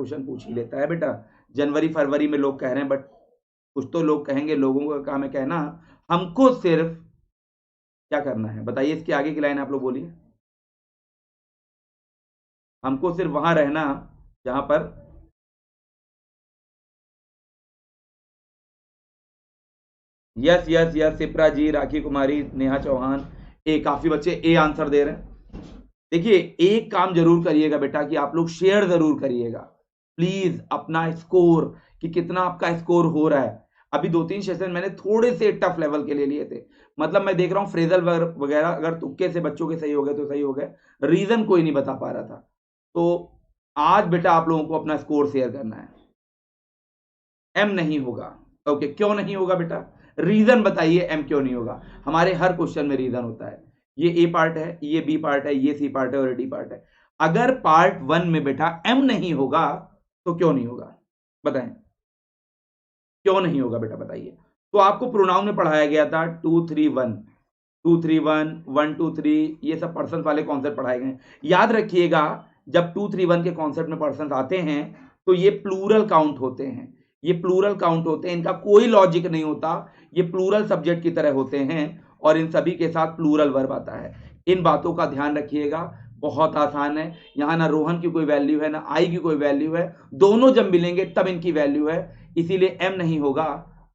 Question पूछ ही लेता है बेटा। जनवरी फरवरी में लोग कह रहे हैं, बट कुछ तो लोग कहेंगे, लोगों का काम है कहना। हमको सिर्फ क्या करना है बताइए, इसके आगे की लाइन आप लोग बोलिए। हमको सिर्फ वहां रहना जहां पर यस यस यस, सिप्रा जी, राखी कुमारी, नेहा चौहान, ए, काफी बच्चे ए आंसर दे रहे हैं। देखिए, एक काम जरूर करिएगा बेटा कि आप लोग शेयर जरूर करिएगा प्लीज अपना स्कोर, कि कितना आपका स्कोर हो रहा है। अभी 2-3 सेशन मैंने थोड़े से टफ लेवल के लिए लिए थे, मतलब मैं देख रहा हूँ फ्रेजल वगैरह अगर तुक्के से बच्चों के सही हो गए तो सही हो गए, रीजन कोई नहीं बता पा रहा था। तो आज बेटा आप लोगों को अपना स्कोर शेयर करना है। एम नहीं होगा, ओके, क्यों नहीं होगा बेटा, रीजन बताइए, एम क्यों नहीं होगा। हमारे हर क्वेश्चन में रीजन होता है। ये ए पार्ट है, ये बी पार्ट है, ये सी पार्ट है और डी पार्ट है। अगर पार्ट 1 में बेटा एम नहीं होगा तो क्यों नहीं होगा, बताएं क्यों नहीं होगा बेटा, बताइए। तो आपको प्रोनाउन में पढ़ाया गया था 2-3-1, 2-3-1, 1-2-3, ये सब पर्सन वाले कॉन्सेप्ट पढ़ाए गए। याद रखिएगा, जब 2-3-1 के कॉन्सेप्ट में पर्सन आते हैं तो ये प्लूरल काउंट होते हैं, ये प्लूरल काउंट होते हैं, इनका कोई लॉजिक नहीं होता, ये प्लूरल सब्जेक्ट की तरह होते हैं और इन सभी के साथ प्लूरल वर्ब आता है। इन बातों का ध्यान रखिएगा, बहुत आसान है। यहाँ ना रोहन की कोई वैल्यू है ना आई की कोई वैल्यू है, दोनों जब मिलेंगे तब इनकी वैल्यू है, इसीलिए एम नहीं होगा,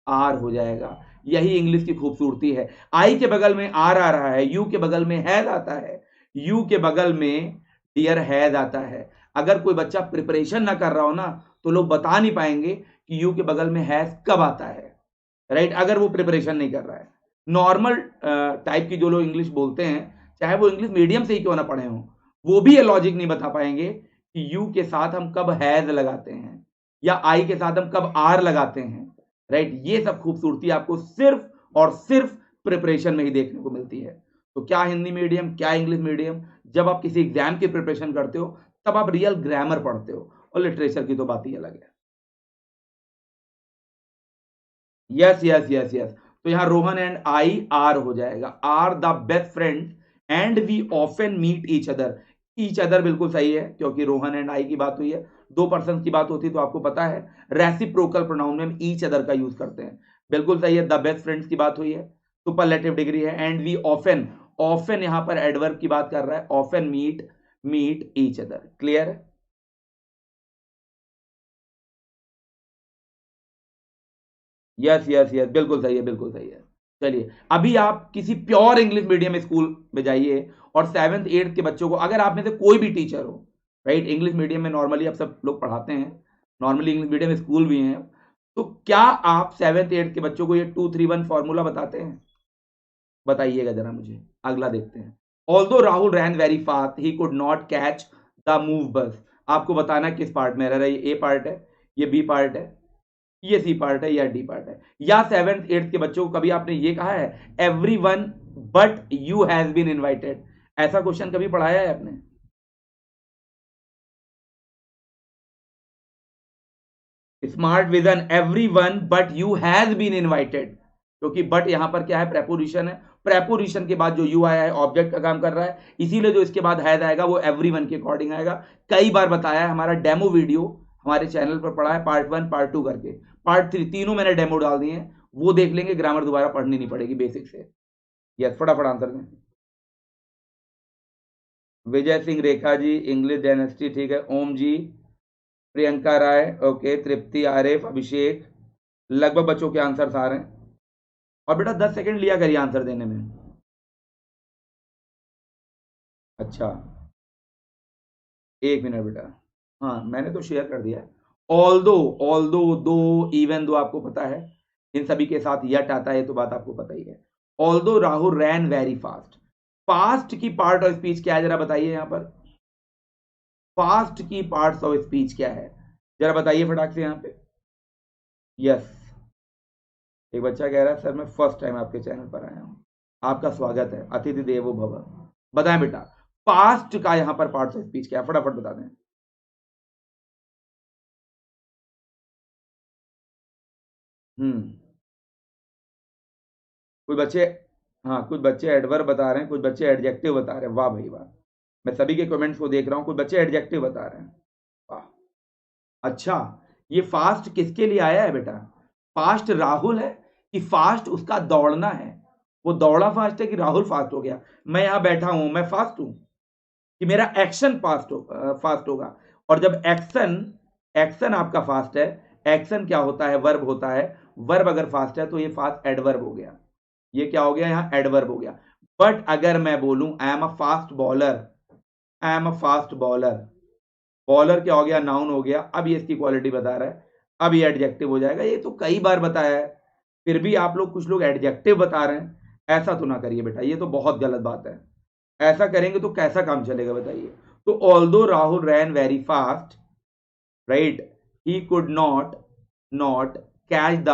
आर हो जाएगा। यही इंग्लिश की खूबसूरती है। आई के बगल में आर आ रहा है, यू के बगल में हैज आता है, यू के बगल में डियर हैज आता है। अगर कोई बच्चा प्रिपरेशन ना कर रहा हो ना तो लोग बता नहीं पाएंगे कि यू के बगल में हैज कब आता है, राइट, अगर वो प्रिपरेशन नहीं कर रहा है। नॉर्मल टाइप की जो लोग इंग्लिश बोलते हैं, चाहे वो इंग्लिश मीडियम से ही क्यों ना पढ़े हों, वो भी ये लॉजिक नहीं बता पाएंगे कि यू के साथ हम कब हैज लगाते हैं या आई के साथ हम कब आर लगाते हैं, राइट। ये सब खूबसूरती आपको सिर्फ और सिर्फ प्रिपरेशन में ही देखने को मिलती है। तो क्या हिंदी मीडियम क्या इंग्लिश मीडियम, जब आप किसी एग्जाम की प्रिपरेशन करते हो तब आप रियल ग्रामर पढ़ते हो, और लिटरेचर की तो बात ही अलग है। यस यस यस यस, तो यहां रोहन एंड आई आर हो जाएगा, are the best friends and we often meet each other. Each other बिल्कुल सही है, क्योंकि रोहन एंड आई की बात हुई है, दो पर्सन की बात होती तो आपको पता है रेसिप्रोकल प्रोनाउन में हम ईच अदर का यूज करते हैं। बिल्कुल सही है, द बेस्ट फ्रेंड्स की बात हुई है, सुपरलेटिव डिग्री है, एंड वी ऑफन, ऑफन यहां पर एडवर्ब की बात कर रहा है, often meet meet each other. Clear है? यस यस यस, बिल्कुल सही है, बिल्कुल सही है। चलिए, अभी आप किसी प्योर इंग्लिश मीडियम स्कूल में जाइए और 7th 8th के बच्चों को, अगर आप में से कोई भी टीचर हो, राइट, इंग्लिश मीडियम में नॉर्मली आप सब लोग पढ़ाते हैं, नॉर्मली इंग्लिश मीडियम स्कूल भी हैं, तो क्या आप 7th 8th के बच्चों को ये 2-3-1 फॉर्मूला बताते हैं? बताइएगा जरा मुझे, अगला देखते हैं। Although Rahul rain very fast he could not catch the move बस। आपको बताना किस पार्ट में रह रहा है, ये ए पार्ट है, ये बी पार्ट है, ये सी पार्ट है या डी पार्ट है। या 7th 8th के बच्चों को कभी आपने ये कहा है every one but you has been invited? ऐसा क्वेश्चन कभी पढ़ाया है आपने? Smart vision, every one but you has been invited, क्योंकि बट यहां पर क्या है, प्रेपोजिशन है, प्रेपोजिशन के बाद जो यू आया है ऑब्जेक्ट का काम कर रहा है, इसीलिए जो इसके बाद हैज आएगा वो एवरी वन के अकॉर्डिंग आएगा। कई बार बताया है, हमारा डेमो वीडियो हमारे चैनल पर पड़ा है, पार्ट 1 पार्ट 2 करके, पार्ट 3 तीनों मैंने डेमो डाल दिए हैं, वो देख लेंगे, ग्रामर दोबारा पढ़नी नहीं पड़ेगी बेसिक से। यस, फटाफट आंसर दें। विजय सिंह, रेखा जी, इंग्लिश डायनेस्टी, ठीक है, ओम जी, प्रियंका राय, ओके, तृप्ति, आरिफ, अभिषेक, लगभग बच्चों के आंसर आ रहे हैं। और बेटा 10 सेकंड लिया करिए आंसर देने में। अच्छा, 1 मिनट बेटा, हाँ मैंने तो शेयर कर दिया है। ऑल दो, ऑल दो, इवन दो आपको पता है, इन सभी के साथ यट आता है, ये तो बात आपको पता ही है। ऑल दो राहुल रैन वेरी फास्ट, फास्ट की पार्ट ऑफ स्पीच क्या है जरा बताइए, यहां पर फास्ट की पार्ट्स ऑफ स्पीच क्या है, जरा बताइए फटाक से यहाँ पे। यस, एक बच्चा कह रहा है सर मैं फर्स्ट टाइम आपके चैनल पर आया हूँ, आपका स्वागत है, अतिथि देवो भव। बताएं बेटा, पास्ट का यहाँ पर पार्ट्स ऑफ स्पीच क्या है, फटाफट बता दें। हम्म, कुछ बच्चे, हाँ कुछ बच्चे एडवर्ब बता रहे हैं, कुछ बच्चे एडजेक्टिव बता रहे हैं, वाह भाई वाह, मैं सभी के कमेंट्स को देख रहा हूँ, कुछ बच्चे एडजेक्टिव बता रहे हैं, वाह। अच्छा, ये फास्ट किसके लिए आया है बेटा? फास्ट राहुल है कि फास्ट उसका दौड़ना है? वो दौड़ा फास्ट है कि राहुल फास्ट हो गया? मैं यहां बैठा हूं, मैं फास्ट हूं कि मेरा एक्शन फास्ट होगा? और जब एक्शन एक्शन आपका फास्ट है, एक्शन क्या होता है? वर्ब होता है। वर्ब अगर फास्ट है तो ये फास्ट एडवर्ब हो गया। ये क्या हो गया? यहां एडवर्ब हो गया। बट अगर मैं बोलूं I am a fast bowler, I am a fast bowler, bowler क्या हो गया? नाउन हो गया। अब ये इसकी क्वालिटी बता रहा है, अब ये एडजेक्टिव हो जाएगा। ये तो कई बार बताया है, फिर भी आप लोग कुछ लोग एडजेक्टिव बता रहे हैं। ऐसा तो ना करिए बेटा, ये तो बहुत गलत बात है। ऐसा करेंगे तो कैसा काम चलेगा बताइए? तो although Rahul rain very fast, right, he could not catch the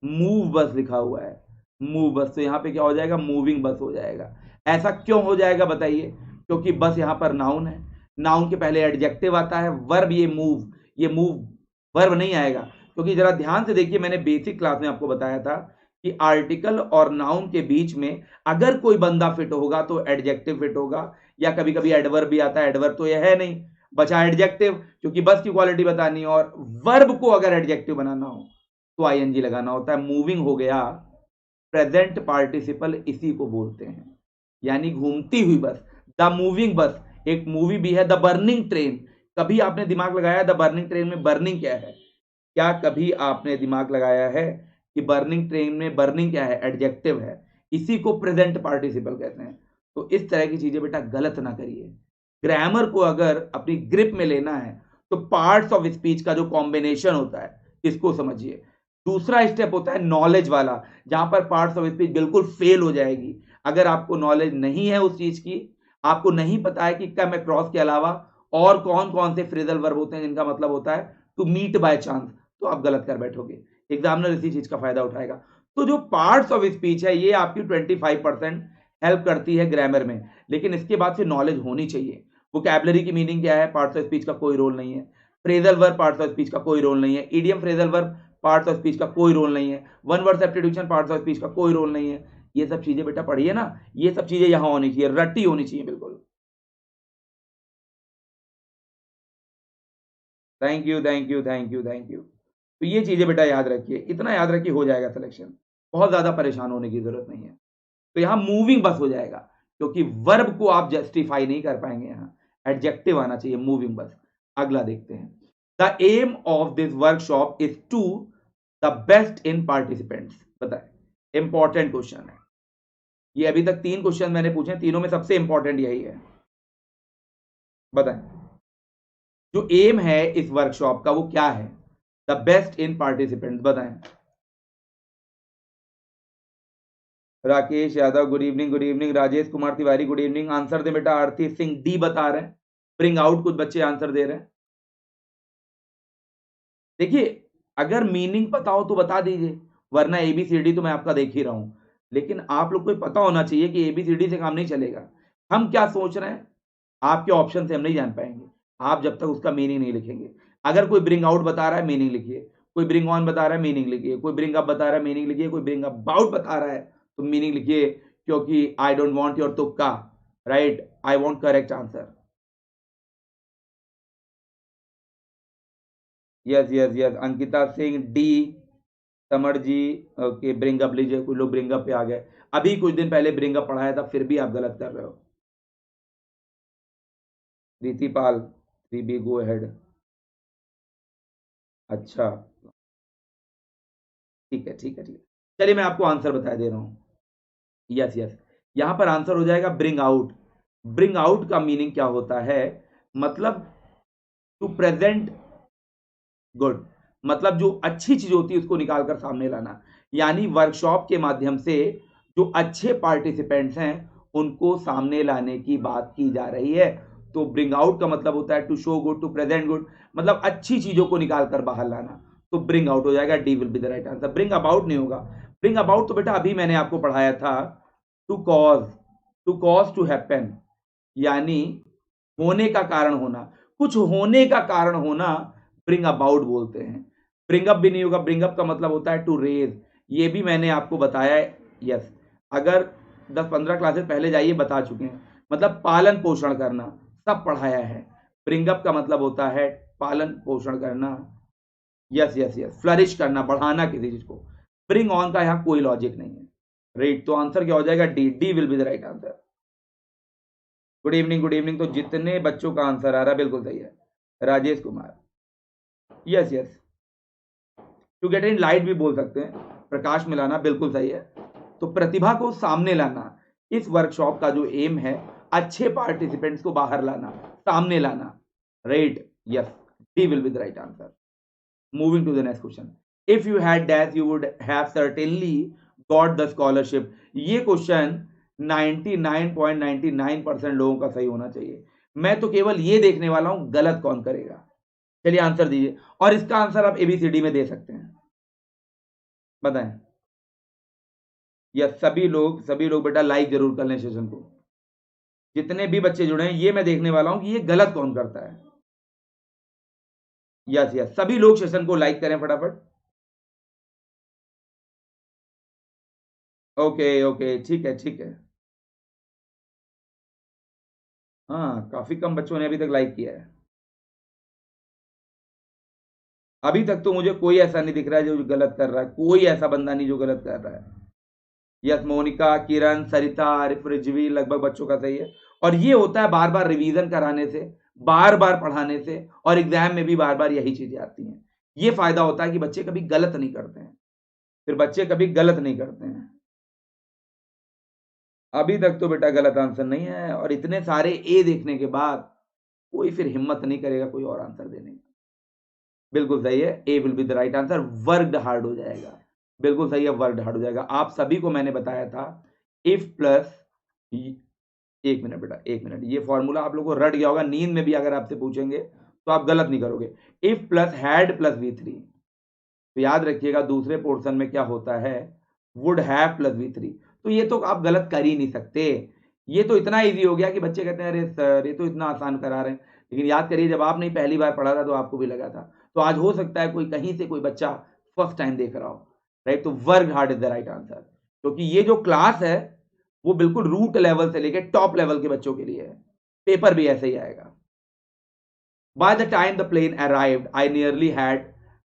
move बस लिखा हुआ है। मूव बस, तो यहां पे क्या हो जाएगा? मूविंग बस हो जाएगा। ऐसा क्यों हो जाएगा बताइए? क्योंकि बस यहां पर नाउन है, नाउन के पहले एडजेक्टिव आता है। वर्ब ये मूव वर्ब नहीं आएगा। क्योंकि जरा ध्यान से देखिए, मैंने बेसिक क्लास में आपको बताया था कि आर्टिकल और नाउन के बीच में अगर कोई बंदा फिट होगा तो एडजेक्टिव फिट होगा, या कभी कभी एडवर्ब भी आता है। एडवर्ब तो यह है नहीं, बचा एडजेक्टिव, क्योंकि बस की क्वालिटी बतानी है। और वर्ब को अगर एडजेक्टिव बनाना हो तो आईएनजी लगाना होता है। मूविंग हो गया प्रेजेंट पार्टिसिपल, इसी को बोलते हैं, यानी घूमती हुई बस, द मूविंग बस। एक मूवी भी है द बर्निंग ट्रेन। कभी आपने दिमाग लगाया द बर्निंग ट्रेन में बर्निंग क्या है? क्या कभी आपने दिमाग लगाया है कि बर्निंग ट्रेन में बर्निंग क्या है? एडजेक्टिव है। इसी को प्रेजेंट पार्टिसिपल कहते हैं। तो इस तरह की चीजें बेटा गलत ना करिए। ग्रामर को अगर अपनी ग्रिप में लेना है तो पार्ट्स ऑफ स्पीच का जो कॉम्बिनेशन होता है इसको समझिए। दूसरा स्टेप होता है नॉलेज वाला, जहां पर पार्ट्स ऑफ स्पीच बिल्कुल फेल हो जाएगी। अगर आपको नॉलेज नहीं है उस चीज की, आपको नहीं पता है कि कम अक्रॉस के अलावा और कौन कौन से फ्रेजल वर्ब होते हैं जिनका मतलब होता है टू मीट बाय चांस, तो आप गलत कर बैठोगे। एग्जामिनर इसी चीज का फायदा उठाएगा। तो जो पार्ट्स ऑफ स्पीच है ये आपकी 25% हेल्प करती है ग्रामर में, लेकिन इसके बाद फिर नॉलेज होनी चाहिए। वोकैबुलरी की मीनिंग क्या है? पार्ट्स ऑफ स्पीच का कोई रोल नहीं है। Phrasal verb parts of speech का कोई रोल नहीं है। Idiom phrasal verb parts of speech का कोई रोल नहीं है। One word substitution parts of speech का कोई रोल नहीं है। ये सब चीजें बेटा पढ़िए ना, ये सब चीजें यहां होनी चाहिए, रट्टी होनी चाहिए बिल्कुल। Thank you, thank you, thank you, thank you. तो ये चीजें बेटा याद रखिए, इतना याद रखिए, हो जाएगा सिलेक्शन। बहुत ज्यादा परेशान होने की जरूरत नहीं है। तो यहां मूविंग बस हो जाएगा, क्योंकि वर्ब को आप जस्टिफाई नहीं कर पाएंगे। यहां एडजेक्टिव आना चाहिए, मूविंग बस। अगला देखते हैं। The aim of this workshop is to the best in participants. बताए, इंपॉर्टेंट क्वेश्चन है ये। अभी तक 3 क्वेश्चन मैंने पूछे, तीनों में सबसे इंपॉर्टेंट यही है। बताएं, जो एम है इस वर्कशॉप का वो क्या है? द बेस्ट इन पार्टिसिपेंट्स, बताएं। Rakesh Yadav good evening, good evening. Rajesh Kumar Tiwari good evening. Answer दे बेटा। आरती सिंह डी बता रहे हैं। ब्रिंग आउट, कुछ बच्चे आंसर दे रहे हैं। देखिए, अगर मीनिंग पता हो तो बता दीजिए, वरना एबीसीडी तो मैं आपका देख ही रहा हूं। लेकिन आप लोग को पता होना चाहिए कि एबीसीडी से काम नहीं चलेगा। हम क्या सोच रहे हैं आपके ऑप्शन से हम नहीं जान पाएंगे, आप जब तक उसका मीनिंग नहीं लिखेंगे। अगर कोई ब्रिंग आउट बता रहा है, मीनिंग लिखिए। कोई ब्रिंग ऑन बता रहा है, मीनिंग लिखिए। कोई ब्रिंग अप बता रहा है, मीनिंग लिखिए। कोई ब्रिंग अबाउट बता रहा है तो मीनिंग लिखिए। क्योंकि आई डोंट वांट योर तुक्का, right, I want correct answer. Yes yes yes, Ankita Singh D. Samar ji, okay, bring up लीजिए। कुछ लोग ब्रिंग अप पे आ गए। अभी कुछ दिन पहले ब्रिंग अप पढ़ाया था, फिर भी आप गलत कर रहे हो। प्रीति पाल, 3B गो अहेड। अच्छा, ठीक है, ठीक है, ठीक है। चलिए मैं आपको आंसर बता दे रहा हूं। यस यस, यहां पर आंसर हो जाएगा ब्रिंग आउट। ब्रिंग आउट का मीनिंग क्या होता है? मतलब टू प्रेजेंट गुड, मतलब जो अच्छी चीज होती है उसको निकाल कर सामने लाना। यानी वर्कशॉप के माध्यम से जो अच्छे पार्टिसिपेंट्स हैं उनको सामने लाने की बात की जा रही है। तो ब्रिंग आउट का मतलब होता है to show good, to present good, मतलब अच्छी चीजों को निकाल कर बाहर लाना। तो ब्रिंग आउट हो जाएगा, D will be the right answer. Bring about नहीं होगा। ब्रिंग अबाउट तो बेटा अभी मैंने आपको पढ़ाया था, to cause, to cause to happen, यानी होने का कारण होना, कुछ होने का कारण होना ब्रिंग अबाउट बोलते हैं। ब्रिंग अप भी नहीं होगा। ब्रिंग अप का मतलब होता है टू रेज, ये भी मैंने आपको बताया है। यस, अगर 10-15 क्लासेस पहले जाइए, बता चुके हैं। मतलब पालन पोषण करना, सब पढ़ाया है। ब्रिंग अप का मतलब होता है पालन पोषण करना, यस यस यस, फ्लरिश करना, बढ़ाना किसी चीज को। ब्रिंग ऑन का यहाँ कोई लॉजिक नहीं है, राइट। तो आंसर क्या हो जाएगा? D, D will be the right answer. Good evening, good evening. तो जितने बच्चों का आंसर आ रहा है बिल्कुल सही है। Rajesh Kumar, yes yes. To get in light भी बोल सकते हैं, प्रकाश में लाना, बिल्कुल सही है। तो प्रतिभा को सामने लाना, इस वर्कशॉप का जो एम है, अच्छे पार्टिसिपेंट्स को बाहर लाना, सामने लाना, right, yes, D will be the right answer. Moving to the next question, if you had dash you would have certainly got the scholarship. ये क्वेश्चन 99.99% लोगों का सही होना चाहिए। मैं तो केवल ये देखने वाला हूं गलत कौन करेगा। चलिए आंसर दीजिए, और इसका आंसर आप एबीसीडी में दे सकते हैं, बताएं। या सभी लोग बेटा लाइक जरूर कर लें सेशन को। जितने भी बच्चे जुड़े हैं, ये मैं देखने वाला हूं कि ये गलत कौन करता है। यस यस, सभी लोग सेशन को लाइक करें फटाफट। ओके ओके, ठीक है ठीक है। हाँ, काफी कम बच्चों ने अभी तक लाइक किया है। अभी तक तो मुझे कोई ऐसा नहीं दिख रहा है जो गलत कर रहा है, कोई ऐसा बंदा नहीं जो गलत कर रहा है। यस, मोनिका, किरण, सरिता, आरिफ, रिजवी, लगभग बच्चों का सही है। और ये होता है बार बार रिवीजन कराने से, बार बार पढ़ाने से, और एग्जाम में भी बार बार यही चीजें आती हैं। ये फायदा होता है कि बच्चे कभी गलत नहीं करते हैं, फिर बच्चे कभी गलत नहीं करते हैं। अभी तक तो बेटा गलत आंसर नहीं है, और इतने सारे ए देखने के बाद कोई फिर हिम्मत नहीं करेगा कोई और आंसर देने की। बिल्कुल सही है, A will be the right answer. Worked hard हो जाएगा, बिल्कुल सही है, वर्कड हार्ड हो जाएगा। आप सभी को मैंने बताया था इफ प्लस, एक मिनट बेटा, एक मिनट, ये फॉर्मूला आप लोगों को रट गया होगा, नींद में भी अगर आपसे पूछेंगे तो आप गलत नहीं करोगे। If plus had plus V3, तो याद रखिएगा दूसरे पोर्शन में क्या होता है, वुड हैव प्लस V3। तो ये तो आप गलत कर ही नहीं सकते। ये तो इतना इजी हो गया कि बच्चे कहते हैं अरे सर ये तो इतना आसान करा रहे हैं, लेकिन याद करिए जब आपने पहली बार पढ़ा था तो आपको भी लगा था। तो आज हो सकता है कोई कहीं से कोई बच्चा फर्स्ट टाइम देख रहा हो, राइट। तो work hard is the right answer, क्योंकि ये जो क्लास है वो बिल्कुल रूट लेवल से लेकर टॉप लेवल के बच्चों के लिए है। पेपर भी ऐसे ही आएगा। By the time the plane arrived I nearly had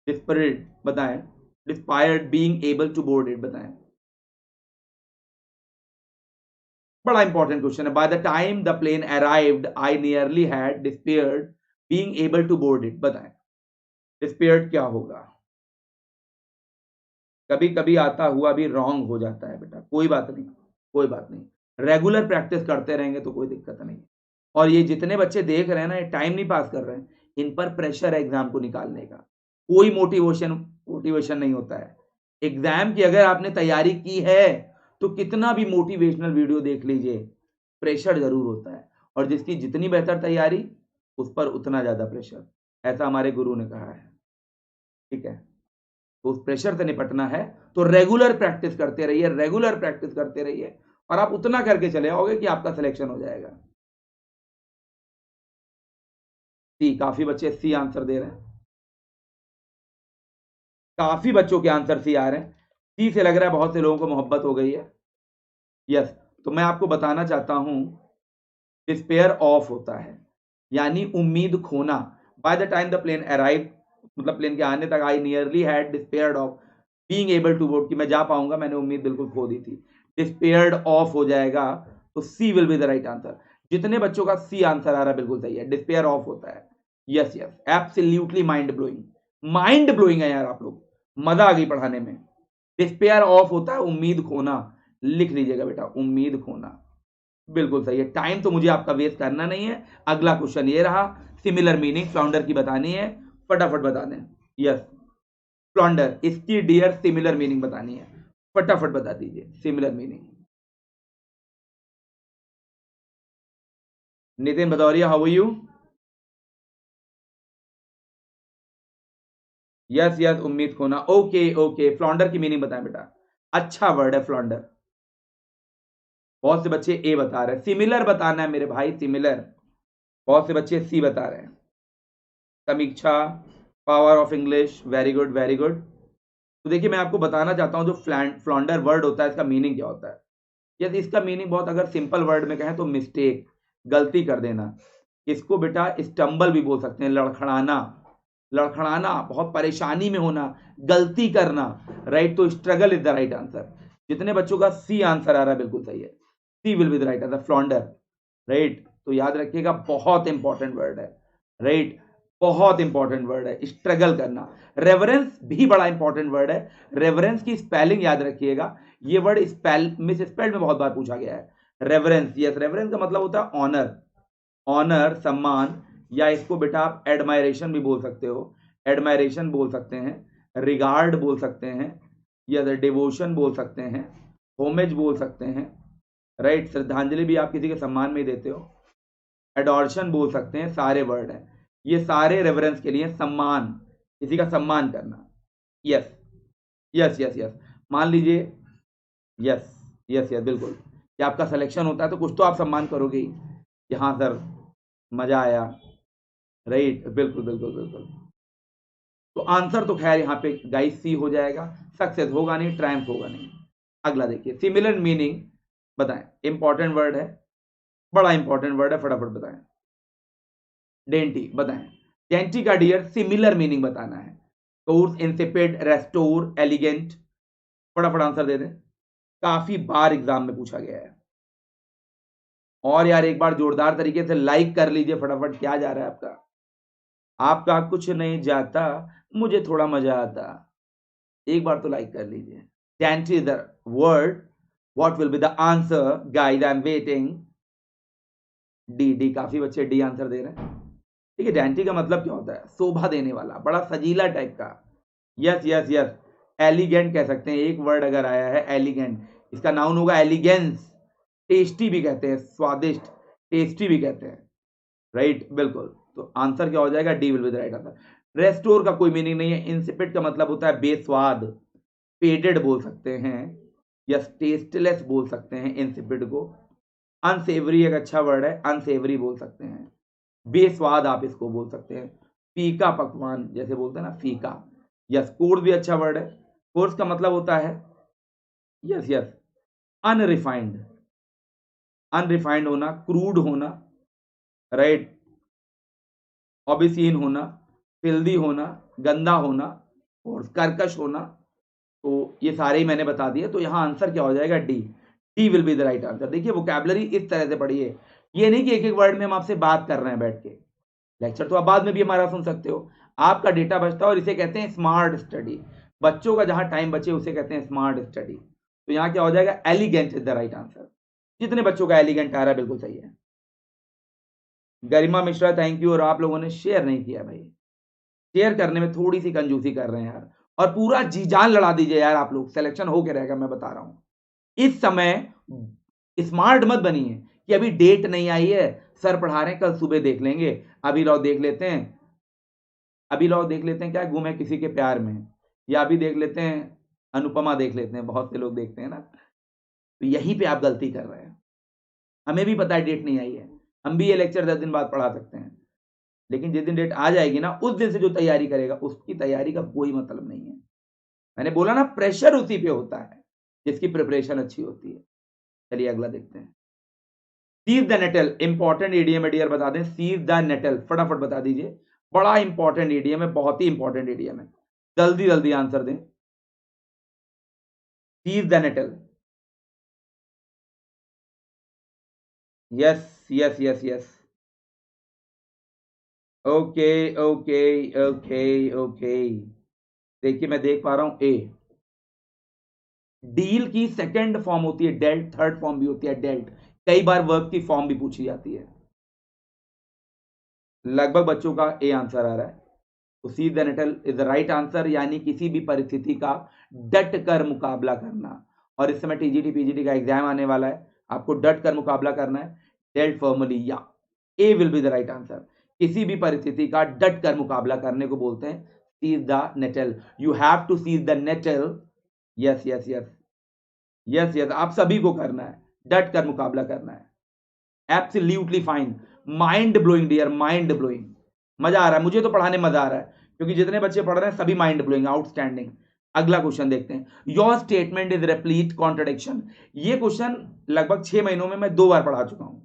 despaired, बताएं, despaired being able to board it, बताएं। बड़ा इंपॉर्टेंट क्वेश्चन है। By the time the plane arrived I nearly had despaired being able to board it, बताएं। Despaired क्या होगा? कभी कभी आता हुआ भी रॉन्ग हो जाता है बेटा, कोई बात नहीं, कोई बात नहीं, रेगुलर प्रैक्टिस करते रहेंगे तो कोई दिक्कत नहीं। और ये जितने बच्चे देख रहे हैं ना, ये टाइम नहीं पास कर रहे हैं, इन पर प्रेशर है एग्जाम को निकालने का। कोई मोटिवेशन नहीं होता है एग्जाम की। अगर आपने तैयारी की है तो कितना भी मोटिवेशनल वीडियो देख लीजिए, प्रेशर जरूर होता है। और जिसकी जितनी बेहतर तैयारी, उस पर उतना ज्यादा प्रेशर, ऐसा हमारे गुरु ने कहा है, ठीक है। तो उस प्रेशर से निपटना है तो रेगुलर प्रैक्टिस करते रहिए, रेगुलर प्रैक्टिस करते रहिए, और आप उतना करके चले आओगे कि आपका सिलेक्शन हो जाएगा। सी, काफी बच्चे सी आंसर दे रहे हैं, काफी बच्चों के आंसर सी आ रहे हैं। सी से लग रहा है बहुत से लोगों को मोहब्बत हो गई है। यस, तो मैं आपको बताना चाहता हूं डिस्पेयर ऑफ होता है, यानी उम्मीद खोना। By the time the plane arrive, मतलब प्लेन के आने तक, I nearly had despaired of being able to board, कि मैं जा पाऊंगा, मैंने उम्मीद बिल्कुल खो दी थी। डिस्पेयर्ड ऑफ हो जाएगा, तो C will be the right answer. जितने बच्चों का सी आंसर आ रहा है बिल्कुल सही है, डिस्पेयर ऑफ होता है। Yes yes, absolutely mind blowing, mind blowing है यार, आप लोग मजा आ गई पढ़ाने में। डिस्पेयर ऑफ होता है उम्मीद खोना, लिख लीजिएगा बेटा, उम्मीद खोना, बिल्कुल सही है। टाइम तो मुझे आपका वेस्ट करना नहीं है। अगला क्वेश्चन ये रहा, सिमिलर मीनिंग फ्लाउंडर की बतानी है, फटाफट बता दें। यस, फ्लाउंडर, इसकी डियर सिमिलर मीनिंग बतानी है, फटाफट बता दीजिए similar meaning. Nitin Bhadauria, how are you? Yes yes, उम्मीद खोना, ओके ओके। फ्लाउंडर की मीनिंग बताएं बेटा, अच्छा वर्ड है फ्लाउंडर। बहुत से बच्चे ए बता रहे हैं, सिमिलर बताना है मेरे भाई, सिमिलर। बहुत से बच्चे सी बता रहे हैं। समीक्षा, power of English, very good very good. तो देखिए मैं आपको बताना चाहता हूं जो फ्लॉन्डर वर्ड होता है इसका मीनिंग क्या होता है। यदि इसका मीनिंग बहुत अगर सिंपल वर्ड में कहें तो मिस्टेक, गलती कर देना। इसको बेटा स्टम्बल भी बोल सकते हैं, लड़खड़ाना, लड़खड़ाना, बहुत परेशानी में होना, गलती करना, राइट, तो struggle is the right answer. जितने बच्चों का सी आंसर आ रहा है बिल्कुल सही है, C will be the right answer, flounder, right. तो याद रखिएगा बहुत इंपॉर्टेंट वर्ड है, राइट, बहुत इंपॉर्टेंट वर्ड है, स्ट्रगल करना। रेवरेंस भी बड़ा इंपॉर्टेंट वर्ड है, रेवरेंस की स्पेलिंग याद रखिएगा, ये वर्ड मिस स्पेल्ड में बहुत बार पूछा गया है। रेवरेंस, यस, रेवरेंस का मतलब होता है ऑनर, ऑनर, सम्मान, या इसको बेटा आप एडमायरेशन भी बोल सकते हो, एडमायरेशन बोल सकते हैं, रिगार्ड बोल सकते हैं, या डिवोशन बोल सकते हैं, होमेज बोल सकते हैं, राइट, श्रद्धांजलि भी आप किसी के सम्मान में ही देते हो, एडोर्शन बोल सकते हैं, सारे वर्ड हैं, ये सारे रेफरेंस के लिए, सम्मान, किसी का सम्मान करना, यस यस यस यस, मान लीजिए, यस यस यस, बिल्कुल, कि आपका सिलेक्शन होता है तो कुछ तो आप सम्मान करोगे ही, कि हाँ सर मजा आया, राइट, बिल्कुल बिल्कुल बिल्कुल। तो आंसर तो खैर यहाँ पे गाइस सी हो जाएगा, सक्सेस होगा नहीं, ट्रायम्फ होगा नहीं। अगला देखिए, सिमिलर मीनिंग बताएं, इंपॉर्टेंट वर्ड है, बड़ा इंपॉर्टेंट वर्ड है, फटाफट बताएं। डेंटी बताएं, डेंटी का डियर सिमिलर मीनिंग बताना है, कोर्स, इंसिपिड, रेस्टोर, एलिगेंट, फटाफट आंसर दे दें, काफी बार एग्जाम में पूछा गया है। और यार एक बार जोरदार तरीके से लाइक कर लीजिए फटाफट, क्या जा रहा है आपका, आपका कुछ नहीं जाता, मुझे थोड़ा मजा आता, एक बार तो लाइक कर लीजिए। Dainty is the word, what will be the answer guys, I am waiting. D, D, काफी बच्चे डी आंसर दे रहे हैं। ठीक है, डेंटी का मतलब क्या होता है, शोभा देने वाला, बड़ा सजीला टाइप का, यस यस यस, एलिगेंट कह सकते हैं, एक वर्ड अगर आया है एलिगेंट, इसका नाउन होगा एलिगेंस, टेस्टी भी कहते हैं, स्वादिष्ट, टेस्टी भी कहते हैं, राइट, बिल्कुल। तो आंसर क्या हो जाएगा, D will be the right answer. Restore का कोई मीनिंग नहीं है, इंसिपिड का मतलब होता है बेस्वाद, फेडेड बोल सकते हैं, या टेस्टलेस बोल सकते हैं इंसिपिड को। अनसेवरी एक अच्छा वर्ड है, अनसेवरी बोल सकते हैं, बेस्वाद आप इसको बोल सकते हैं, फीका पकवान जैसे बोलते हैं ना, फीका। यस, कोर्स भी अच्छा वर्ड है, कोर्स का मतलब होता है, यस यस, अनरिफाइंड, अनरिफाइंड होना, क्रूड होना, राइट, ऑबिसीन होना, फिल्दी होना, गंदा होना, और कर्कश होना। तो ये सारे ही मैंने बता दिए, तो यहाँ आंसर क्या हो जाएगा, D, D will be the right answer. देखिए वोकैबुलरी इस तरह से पढ़िए, ये नहीं कि एक एक वर्ड में हम आपसे बात कर रहे हैं बैठ के, लेक्चर तो आप बाद में भी हमारा सुन सकते हो, आपका डेटा बचता है, और इसे कहते हैं स्मार्ट स्टडी। बच्चों का जहां टाइम बचे उसे कहते हैं स्मार्ट स्टडी। तो यहाँ क्या हो जाएगा, elegant is the right answer. जितने बच्चों का एलिगेंट आ रहा है बिल्कुल सही है। गरिमा मिश्रा थैंक यू, और आप लोगों ने शेयर नहीं किया भाई, शेयर करने में थोड़ी सी कंजूसी कर रहे हैं यार, और पूरा जी जान लड़ा दीजिए यार, आप लोग सिलेक्शन होके रहेगा, मैं बता रहा हूं। इस समय स्मार्ट मत बनिए कि अभी डेट नहीं आई है, सर पढ़ा रहे हैं, कल सुबह देख लेंगे, अभी लो देख लेते हैं, अभी लो देख लेते हैं क्या गुम है किसी के प्यार में, या अभी देख लेते हैं अनुपमा देख लेते हैं, बहुत से लोग देखते हैं ना। तो यहीं पे आप गलती कर रहे हैं, हमें भी पता है डेट नहीं आई है, हम भी ये लेक्चर 10 दिन बाद पढ़ा सकते हैं, लेकिन जिस दिन डेट आ जाएगी ना, उस दिन से जो तैयारी करेगा उसकी तैयारी का कोई मतलब नहीं है। मैंने बोला ना, प्रेशर उसी पे होता है जिसकी प्रिपरेशन अच्छी होती है। चलिए अगला देखते हैं, seize the nettle, important idiom dear बता दें, सीज द नेटल फटाफट बता दीजिए, बड़ा इंपॉर्टेंट ईडीएम है, बहुत ही इंपॉर्टेंट ईडीएम है, जल्दी जल्दी आंसर दें। Seize the nettle, yes yes yes yes, okay okay okay okay, देखिए मैं देख पा रहा हूं, ए, डील की सेकंड फॉर्म होती है डेल्ट, थर्ड फॉर्म भी होती है डेल्ट, कई बार वर्ब की फॉर्म भी पूछी जाती है। लगभग बच्चों का ए आंसर आ रहा है, तो seize the nettle is the right answer, यानी किसी भी परिस्थिति का डट कर मुकाबला करना। और इस समय टीजीटी पीजीटी का एग्जाम आने वाला है, आपको डट कर मुकाबला करना है, डेल्ट फॉर्मली, या A will be the right answer. किसी भी परिस्थिति का डट कर मुकाबला करने को बोलते हैं seize the nettle, you have to seize the nettle, yes yes yes yes yes, आप सभी को करना है, डट कर मुकाबला करना है, absolutely fine, mind blowing dear, mind blowing, मजा आ रहा है, मुझे तो पढ़ाने मजा आ रहा है, क्योंकि जितने बच्चे पढ़ रहे हैं सभी माइंड ब्लोइंग, आउटस्टैंडिंग। अगला क्वेश्चन देखते हैं, your statement is replete contradiction, ये क्वेश्चन लगभग 6 महीनों में मैं 2 बार पढ़ा चुका हूं,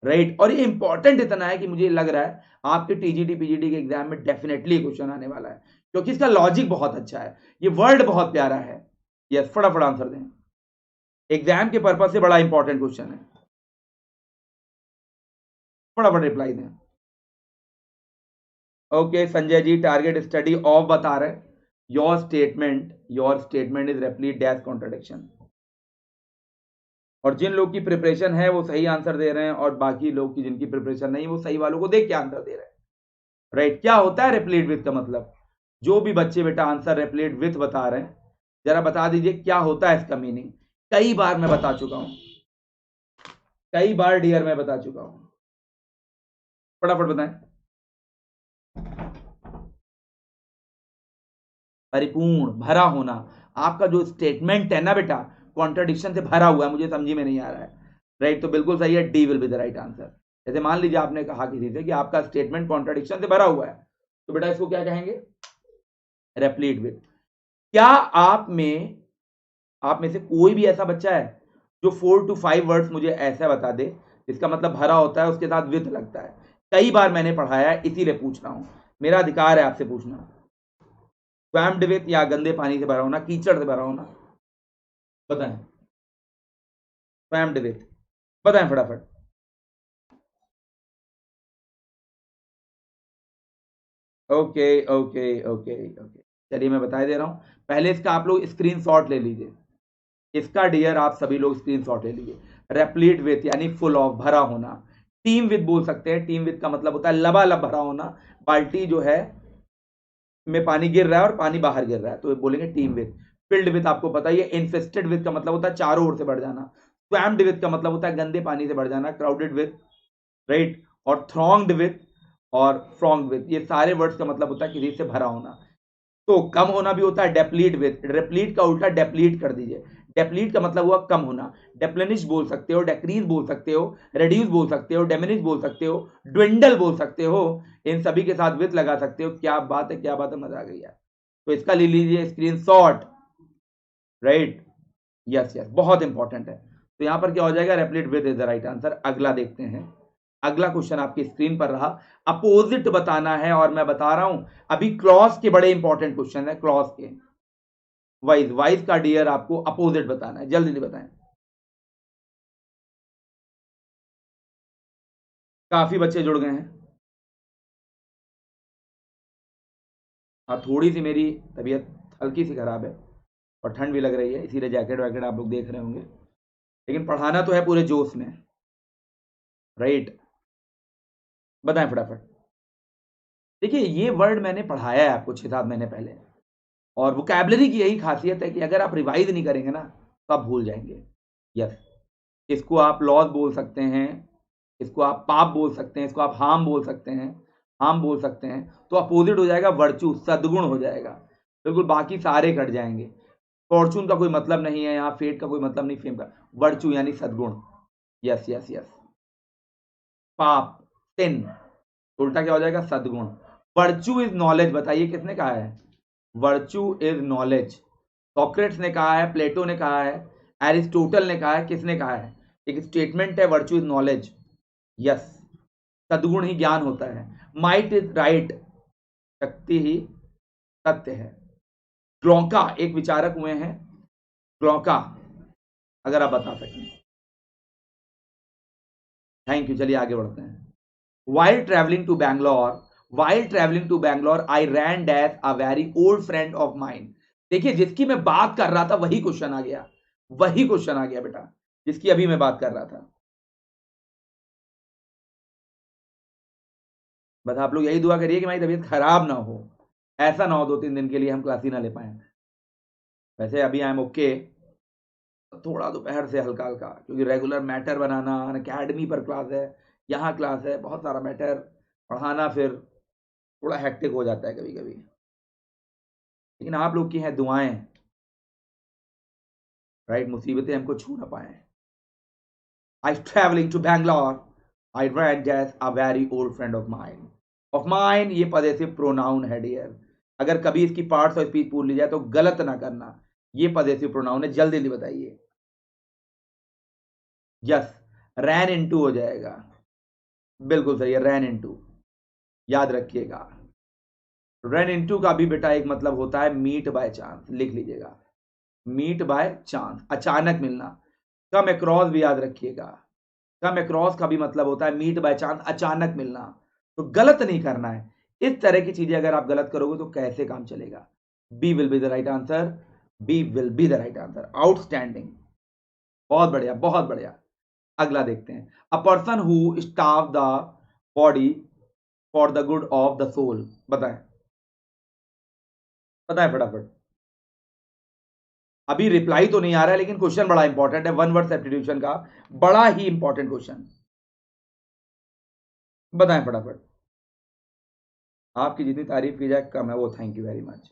राइट। और ये इंपॉर्टेंट इतना है कि मुझे लग रहा है आपके टीजीटी पीजीटी के एग्जाम में डेफिनेटली क्वेश्चन आने वाला है, क्योंकि इसका लॉजिक बहुत अच्छा है, ये वर्ड बहुत प्यारा है। यस, फटाफट आंसर दें, एग्जाम के पर्पज से बड़ा इंपॉर्टेंट क्वेश्चन है, फटाफट रिप्लाई दें। Okay Sanjay ji, target study of बता रहे हैं, your statement is replete dash contradiction. और जिन लोग की प्रिपरेशन है वो सही आंसर दे रहे हैं, और बाकी लोग की जिनकी प्रिपरेशन नहीं वो सही वालों को देख के आंसर दे रहे हैं। राइट, क्या होता है रेप्लीट विथ का मतलब? जो भी बच्चे बेटा आंसर रेप्लीट विथ बता रहे हैं, जरा बता दीजिए क्या होता है इसका मीनिंग। कई बार मैं बता चुका हूं, कई बार डियर मैं बता चुका हूं, फटाफट बताएं। परिपूर्ण, भरा होना। आपका जो स्टेटमेंट है ना बेटा, कॉन्ट्रडिक्शन से भरा हुआ है, मुझे समझी में नहीं आ रहा है। राइट, तो बिल्कुल सही है, D will be the right answer. जैसे मान लीजिए आपने कहा किसी से कि आपका स्टेटमेंट कॉन्ट्रडिक्शन से भरा हुआ है, तो बेटा इसको क्या कहेंगे? रेप्लीट विथ। क्या आप में से कोई भी ऐसा बच्चा है जो 4 to 5 वर्ड्स मुझे ऐसा बता दे जिसका मतलब भरा होता है उसके साथ विथ लगता है? कई बार मैंने पढ़ाया है, इसीलिए पूछ रहा हूं, मेरा अधिकार है आपसे पूछना। स्वैम्ड विथ या गंदे पानी से भरा होना, कीचड़ से भरा होना, बताएं। स्वैम्ड विथ, बताएं फटाफट। ओके ओके ओके ओके, चलिए मैं बता दे रहा हूं। पहले इसका आप लोग स्क्रीनशॉट ले लीजिए, इसका डियर आप सभी लोग स्क्रीनशॉट ले लीजिए। रेप्लीट विथ यानी फुल ऑफ, भरा होना। टीम विथ बोल सकते हैं, टीम विथ का मतलब होता है लबालब भरा होना। बाल्टी जो है में पानी गिर रहा है और पानी बाहर गिर रहा है, तो बोलेंगे टीम विथ। फिल्ड विथ आपको पता ही है, इन्फेस्टेड विथ का मतलब होता है चारों ओर से बढ़ जाना। स्वैम्ड विथ का मतलब होता है गंदे पानी से बढ़ जाना। क्राउडेड विथ, राइट, और थ्रॉन्ग्ड विथ और फ्रॉन्ग विथ, ये सारे वर्ड्स का मतलब होता है किसी से भरा होना। तो कम होना भी होता है डेप्लीट विथ, रेप्लीट का उल्टा डेप्लीट कर दीजिए। डेप्लीट का मतलब हुआ कम होना। डेप्लेनिश बोल सकते हो, डेक्रीज बोल सकते हो, रेड्यूस बोल सकते हो, डेमिनिश बोल सकते हो, ड्विंडल बोल सकते हो, इन सभी के साथ विथ लगा सकते हो। क्या बात है, क्या बात है, मजा आ गई यार। तो इसका ले लीजिए स्क्रीनशॉट। राइट, यस यस, बहुत इंपॉर्टेंट है। तो यहां पर क्या हो जाएगा? Replete with is the right answer. अगला देखते हैं, अगला क्वेश्चन आपकी स्क्रीन पर रहा। अपोजिट बताना है, और मैं बता रहा हूं अभी क्लॉज के बड़े इंपॉर्टेंट क्वेश्चन है, क्लॉज के। वाइज, वाइज का डियर आपको अपोजिट बताना है, जल्दी बताएं। काफी बच्चे जुड़ गए हैं। हाँ, थोड़ी सी मेरी तबीयत हल्की सी खराब है और ठंड भी लग रही है, इसीलिए जैकेट वैकेट आप लोग देख रहे होंगे, लेकिन पढ़ाना तो है पूरे जोश में। राइट, बताएं फटाफट। देखिए, ये वर्ड मैंने पढ़ाया है आपको 6-7 महीने पहले, और वोकैबलरी की यही खासियत है कि अगर आप रिवाइज नहीं करेंगे ना तो आप भूल जाएंगे। यस, इसको आप लॉस बोल सकते हैं, इसको आप पाप बोल सकते हैं, इसको आप हार्म बोल सकते हैं, हार्म बोल सकते हैं। तो अपोजिट हो जाएगा वर्चू, सद्गुण हो जाएगा। बिल्कुल, बाकी सारे कट जाएंगे। फॉर्चून का कोई मतलब नहीं है यहाँ, फेट का कोई मतलब नहीं, फेम का। वर्चू यानी सद्गुण। Yes yes yes. पाप, सिन, उल्टा क्या हो जाएगा? सद्गुण। वर्चू इज नॉलेज, बताइए किसने कहा है? Virtue is knowledge. सॉक्रेट्स ने कहा है, प्लेटो ने कहा है, एरिस्टोटल ने कहा है, किसने कहा है? एक स्टेटमेंट है, वर्चू इज नॉलेज। यस, सद्गुण ही ज्ञान होता है। माइट इज राइट, शक्ति ही सत्य है। ग्लौका एक विचारक हुए हैं, ग्लौका, अगर आप बता सकें। थैंक यू, चलिए आगे बढ़ते हैं। While traveling to Bangalore, while traveling to Bangalore, I ran dash a very old friend of mine. देखिए, जिसकी मैं बात कर रहा था वही क्वेश्चन आ गया, वही क्वेश्चन आ गया बेटा, जिसकी अभी मैं बात कर रहा था। बस आप लोग यही दुआ करिए कि मेरी तबीयत खराब ना हो, ऐसा ना हो 2-3 दिन के लिए हम क्लास ही ना ले पाए। वैसे अभी आई एम ओके, थोड़ा दोपहर से हल्का हल्का, क्योंकि रेगुलर मैटर बनाना, अकेडमी पर क्लास है, यहाँ क्लास है, बहुत सारा मैटर पढ़ाना, फिर थोड़ा हेक्टिक हो जाता है कभी कभी। लेकिन आप लोग की हैं दुआएं, राइट, मुसीबतें हमको छू ना पाए। I traveling to Bangalore, I ran just a very old friend of mine. Of mine ये पजेसिव प्रोनाउन है डियर, अगर कभी इसकी पार्ट्स ऑफ स्पीच पूछ ली जाए तो गलत ना करना, ये पजेसिव प्रोनाउन है। जल्दी जल्दी बताइए। यस, रैन इनटू हो जाएगा। बिल्कुल सही है, रन इनटू, याद रखिएगा। रन इनटू का भी बेटा एक मतलब होता है मीट बाय चांस, लिख लीजिएगा, मीट बाय चांस, अचानक मिलना। कम अक्रॉस भी याद रखिएगा, कम अक्रॉस का भी मतलब होता है मीट बाय चांस, अचानक मिलना। तो गलत नहीं करना है, इस तरह की चीजें अगर आप गलत करोगे तो कैसे काम चलेगा। B will be the right answer, B will be the right answer, outstanding, बहुत बढ़िया बहुत बढ़िया। अगला देखते हैं, a person who starve the body for the good of the soul, बताएं बताएं फटाफट। अभी रिप्लाई तो नहीं आ रहा है, लेकिन क्वेश्चन बड़ा इंपॉर्टेंट है, वन वर्ड सब्स्टिट्यूशन का बड़ा ही इंपॉर्टेंट क्वेश्चन, बताएं फटाफट। आपकी जितनी तारीफ की जाए कम है, वो thank you very much.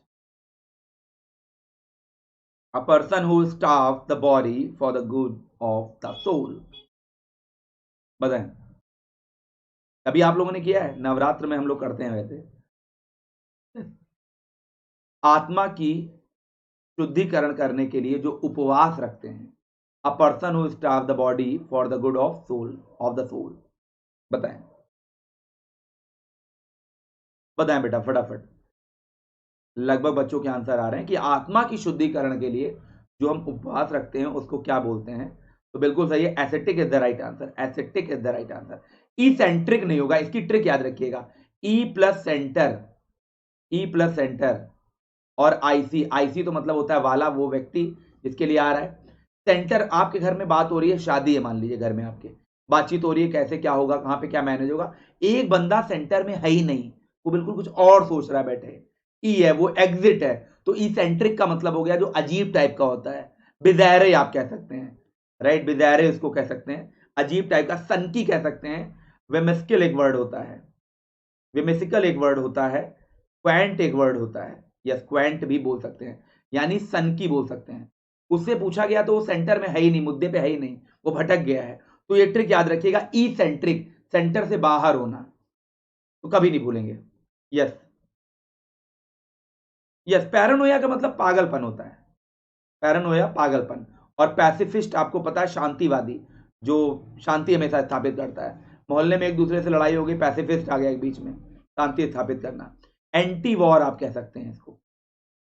A person who starve the body for the good of the soul, बताएं। कभी आप लोगों ने किया है, नवरात्र में हम लोग करते हैं वैसे, आत्मा की शुद्धिकरण करने के लिए जो उपवास रखते हैं, a person who starve the body for the good of the soul, बताएं बताएं बेटा फटाफट। लगभग बच्चों के आंसर आ रहे हैं कि आत्मा की शुद्धिकरण के लिए जो हम उपवास रखते हैं उसको क्या बोलते हैं। तो बिल्कुल सही है, ascetic is the right answer, ascetic is the right answer. E centric नहीं होगा, इसकी ट्रिक याद रखिएगा, E plus centre, E plus centre और आईसी, आईसी तो मतलब होता है वाला, वो व्यक्ति जिसके लिए आ रहा है। सेंटर, आपके घर में बात हो रही है, शादी है मान लीजिए घर में आपके, बातचीत हो रही है कैसे क्या होगा, कहां पे क्या मैनेज होगा, एक बंदा सेंटर में है ही नहीं, वो बिल्कुल कुछ और सोच रहा है बैठे, ई है वो एग्जिट है, तो ई सेंट्रिक का मतलब हो गया जो अजीब टाइप का होता है, बिजैरे आप कह सकते हैं, राइट, बिजैरे उसको कह सकते हैं, अजीब टाइप का, सनकी कह सकते हैं, वेमिस्किल एक वर्ड होता है, विमिसिकल एक वर्ड होता है, क्वेंट एक वर्ड होता है, या क्वेंट भी बोल सकते हैं, यानी सन की बोल सकते हैं। उससे पूछा गया तो वो सेंटर में है ही नहीं, मुद्दे पे है ही नहीं, वो भटक गया है। तो ये ट्रिक याद रखिएगा, ई सेंट्रिक, सेंटर से बाहर होना, तो कभी नहीं भूलेंगे। यस, यस, पैरानोया का मतलब पागलपन होता है, पैरानोया पागलपन। और पैसिफिस्ट आपको पता है, शांतिवादी, जो शांति हमेशा स्थापित करता है। मोहल्ले में एक दूसरे से लड़ाई हो गई, पैसिफिस्ट आ गया एक बीच में, शांति स्थापित करना। एंटी वॉर आप कह सकते हैं इसको,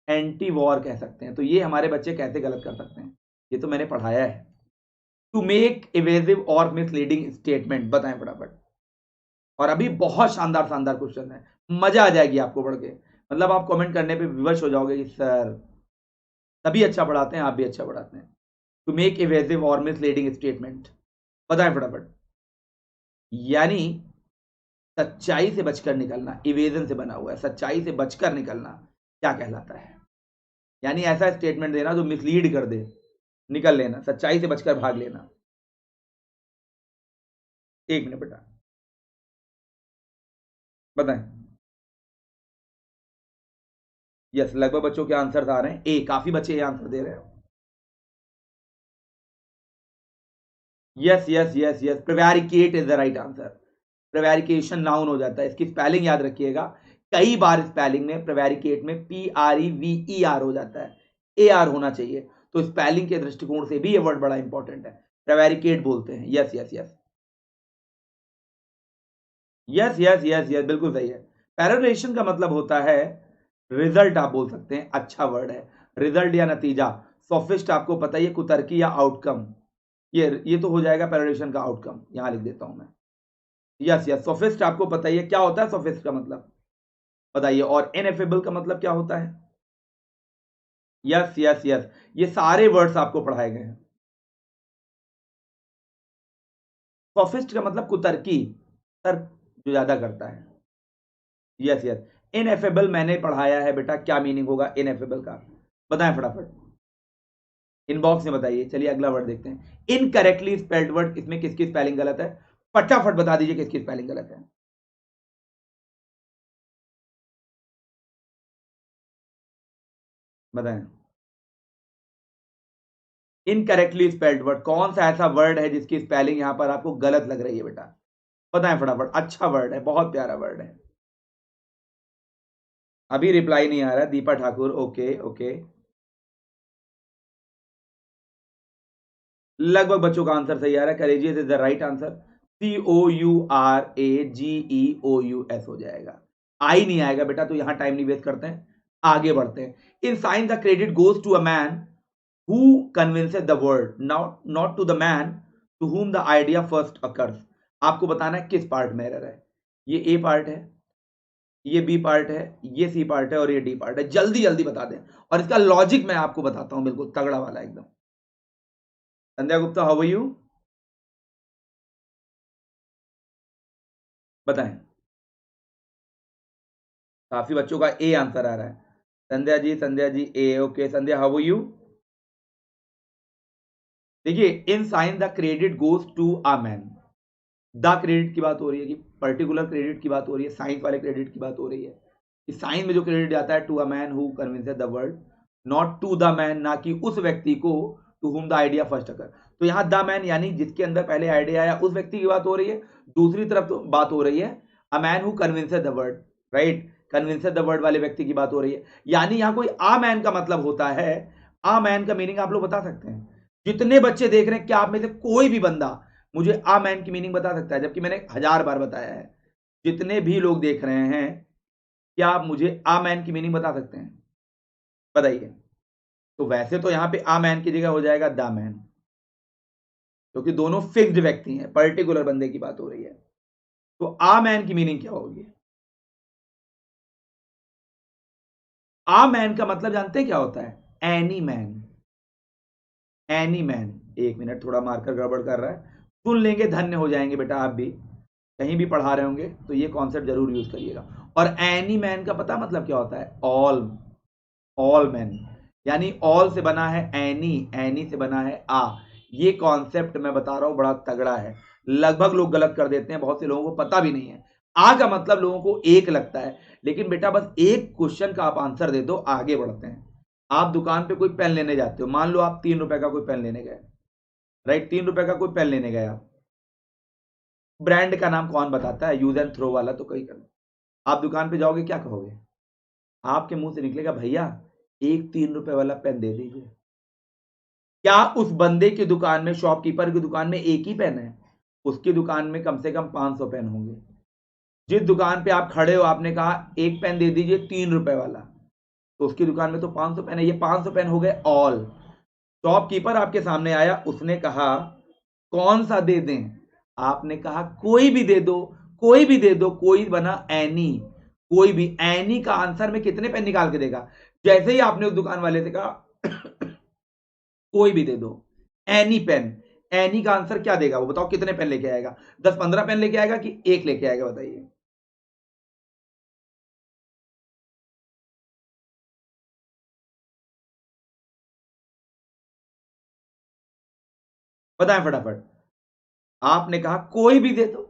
एंटी वॉर कह सकते हैं। तो ये हमारे बच्चे कैसे गलत कर सकते हैं, ये तो मैंने पढ़ाया है। टू मेक इवेजिव और मिसलीडिंग स्टेटमेंट, बताएं फटाफट। और अभी बहुत शानदार शानदार क्वेश्चन है, मजा आ जाएगी आपको पढ़ के, मतलब आप कमेंट करने पे विवश हो जाओगे कि सर तभी अच्छा पढ़ाते हैं, आप भी अच्छा पढ़ाते हैं। टू मेक इवेजिव और मिसलीडिंग स्टेटमेंट, बताएं फटाफट। यानी सच्चाई से बचकर निकलना, इवेजन से बना हुआ है, सच्चाई से बचकर निकलना क्या कहलाता है। यानी ऐसा स्टेटमेंट देना जो मिसलीड कर दे, निकल लेना, सच्चाई से बचकर भाग लेना। एक मिनट बेटा, बताएं। यस, लगभग बच्चों के आंसर आ रहे हैं, ए, काफी बच्चे ये आंसर दे रहे हैं। Yes yes yes yes, prevaricate is the right answer, prevarication noun हो जाता है, इसकी स्पेलिंग याद रखिएगा, कई बार स्पेलिंग में प्रिवैरिकेट में PREVER हो जाता है, AR होना चाहिए, तो स्पेलिंग के दृष्टिकोण से भी ये वर्ड बड़ा इंपॉर्टेंट है, प्रिवैरिकेट बोलते हैं। Yes yes yes yes yes yes yes, बिल्कुल सही है। पैरोलेशन का मतलब होता है रिजल्ट, आप बोल सकते हैं, अच्छा वर्ड है, रिजल्ट या नतीजा। सोफिस्ट आपको पता ही है, कुतर्की या आउटकम, ये तो हो जाएगा पैरोलेशन का आउटकम, यहां लिख देता हूं मैं। यस यस, सोफिस्ट आपको पता ही है क्या होता है, सोफिस्ट का मतलब बताइए। और इनएफेबल का मतलब क्या होता है। यस यस यस, ये सारे वर्ड्स आपको पढ़ाए गए हैं। सोफिस्ट का मतलब कुतर्की, तर्क जो ज्यादा करता है। यस यस, इनएफेबल मैंने पढ़ाया है बेटा, क्या मीनिंग होगा इनएफेबल का, बताएं फटाफट, इनबॉक्स में बताइए। चलिए अगला वर्ड देखते हैं, इनकरेक्टली स्पेल्ड वर्ड, इसमें किसकी स्पेलिंग गलत है, फटाफट बता दीजिए किसकी स्पेलिंग गलत है। बताएं, इनकरेक्टली स्पेल्ड वर्ड, कौन सा ऐसा वर्ड है जिसकी स्पेलिंग यहां पर आपको गलत लग रही है बेटा, बताएं फटाफट। अच्छा वर्ड है, बहुत प्यारा वर्ड है। अभी रिप्लाई नहीं आ रहा, दीपा ठाकुर, ओके ओके। लगभग बच्चों का आंसर सही आ रहा है, courageous is the right answer. COURAGEOUS हो जाएगा, आई नहीं आएगा बेटा, तो यहां टाइम नहीं वेस्ट करते हैं, आगे बढ़ते हैं। In science the credit goes to a man who convinces the world, not to the man to whom the idea first occurs। आपको बताना है किस पार्ट में एरर है। ये ए पार्ट है, ये बी पार्ट है, ये सी पार्ट है और ये डी पार्ट है। जल्दी जल्दी बता दें, और इसका लॉजिक मैं आपको बताता हूं, बिल्कुल तगड़ा वाला एकदम। Sandhya Gupta, how are you, बताएं। काफी बच्चों का ए आंसर आ रहा है। Sandhya ji A, okay Sandhya, how are you. देखिए, in science the credit goes to a man, the credit की बात हो रही है कि पर्टिकुलर क्रेडिट की बात हो रही है, साइंस वाले क्रेडिट की बात हो रही है कि साइंस में जो क्रेडिट जाता है to a man who convinces the world, not to the man, ना कि उस व्यक्ति को to whom the idea first अकर। तो यहां द मैन यानी जिसके अंदर पहले आइडिया आया उस व्यक्ति की बात हो रही है। दूसरी तरफ तो बात हो रही है अ man who convinces the world, right, convinces the world वाले व्यक्ति की बात हो रही है। यानी यहां कोई आ मैन का मतलब होता है, आ मैन का मीनिंग आप लोग बता सकते हैं। जितने बच्चे देख रहे हैं, क्या आप में से कोई भी बंदा मुझे आ मैन की मीनिंग बता सकता है, जबकि मैंने 1000 बार बताया है। जितने भी लोग देख रहे हैं, क्या आप मुझे आ मैन की मीनिंग बता सकते हैं, बताइए। तो वैसे तो यहां पे आ मैन की जगह हो जाएगा द मैन, क्योंकि दोनों फिक्स्ड व्यक्ति हैं, पर्टिकुलर बंदे की बात हो रही है। तो आ मैन की मीनिंग क्या होगी। आ मैन का मतलब जानते हैं क्या होता है, एनी मैन, एनी मैन। एक मिनट, थोड़ा मार्कर गड़बड़ कर रहा है, सुन लेंगे धन्य हो जाएंगे बेटा। आप भी कहीं भी पढ़ा रहे होंगे तो ये कॉन्सेप्ट जरूर यूज करिएगा। और एनी मैन का पता मतलब क्या होता है, ऑल, ऑल मैन, यानी ऑल से बना है एनी, एनी से बना है आ। ये कॉन्सेप्ट मैं बता रहा हूं बड़ा तगड़ा है, लगभग लोग गलत कर देते हैं, बहुत से लोगों को पता भी नहीं है। आ का मतलब लोगों को एक लगता है, लेकिन बेटा बस एक क्वेश्चन का आप आंसर दे दो, आगे बढ़ते हैं। आप दुकान पे कोई पेन लेने जाते हो, मान लो आप 3 रुपए का कोई पेन लेने गए, राइट, 3 रुपए का कोई पेन लेने गए आप, ब्रांड का नाम कौन बताता है, यूज एंड थ्रो वाला तो कहीं कर। आप दुकान पे जाओगे, क्या कहोगे, आपके मुंह से निकलेगा भैया एक 3 रुपए वाला पेन दे दीजिए। क्या उस बंदे की दुकान में, शॉपकीपर की दुकान में एक ही पेन है, उसकी दुकान में कम से कम 500 पेन होंगे। जिस दुकान पे आप खड़े हो, आपने कहा एक पेन दे दीजिए 3 रुपए वाला, तो उसकी दुकान में तो 500 पेन है, ये 500 पेन हो गए ऑल। शॉपकीपर आपके सामने आया, उसने कहा कौन सा दे दें, आपने कहा कोई भी दे दो, कोई भी दे दो, कोई बना एनी, कोई भी। एनी का आंसर में कितने पेन निकाल के देगा, जैसे ही आपने उस दुकान वाले से कहा कोई भी दे दो, एनी पेन, एनी का आंसर क्या देगा, वो बताओ कितने पेन लेके आएगा, 10-15 पेन लेके आएगा कि एक लेके आएगा, बताइए। बताएं फटाफट। आपने कहा कोई भी दे दो,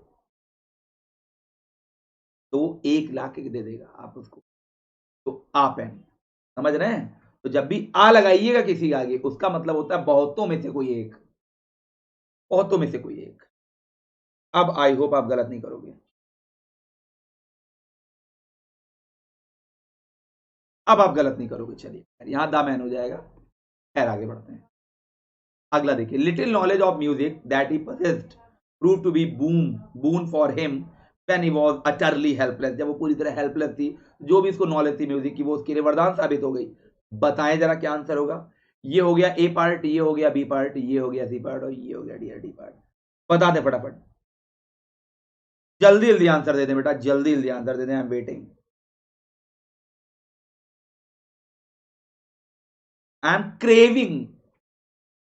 तो एक ला के दे देगा आप उसको, तो आ पेन, समझ रहे हैं। तो जब भी आ लगाइएगा किसी के आगे, उसका मतलब होता है बहुतों में से कोई एक, बहुतों में से कोई एक। अब आई होप आप गलत नहीं करोगे, अब आप गलत नहीं करोगे। चलिए यहां द मैन हो जाएगा। खैर आगे बढ़ते हैं। अगला देखिए, little knowledge of music that he possessed proved to be boon for him when he was utterly helpless। जब वो पूरी तरह हेल्पलेस थी, जो भी इसको नॉलेज थी म्यूजिक की, वो उसके लिए वरदान साबित हो गई। बताएं जरा क्या आंसर होगा। ये हो गया ए पार्ट, ये हो गया बी पार्ट, ये हो गया सी पार्ट और ये हो गया डी पार्ट। बता दे फटाफट, जल्दी जल्दी आंसर दे दे बेटा, जल्दी जल्दी answer they they, I am waiting, I am craving,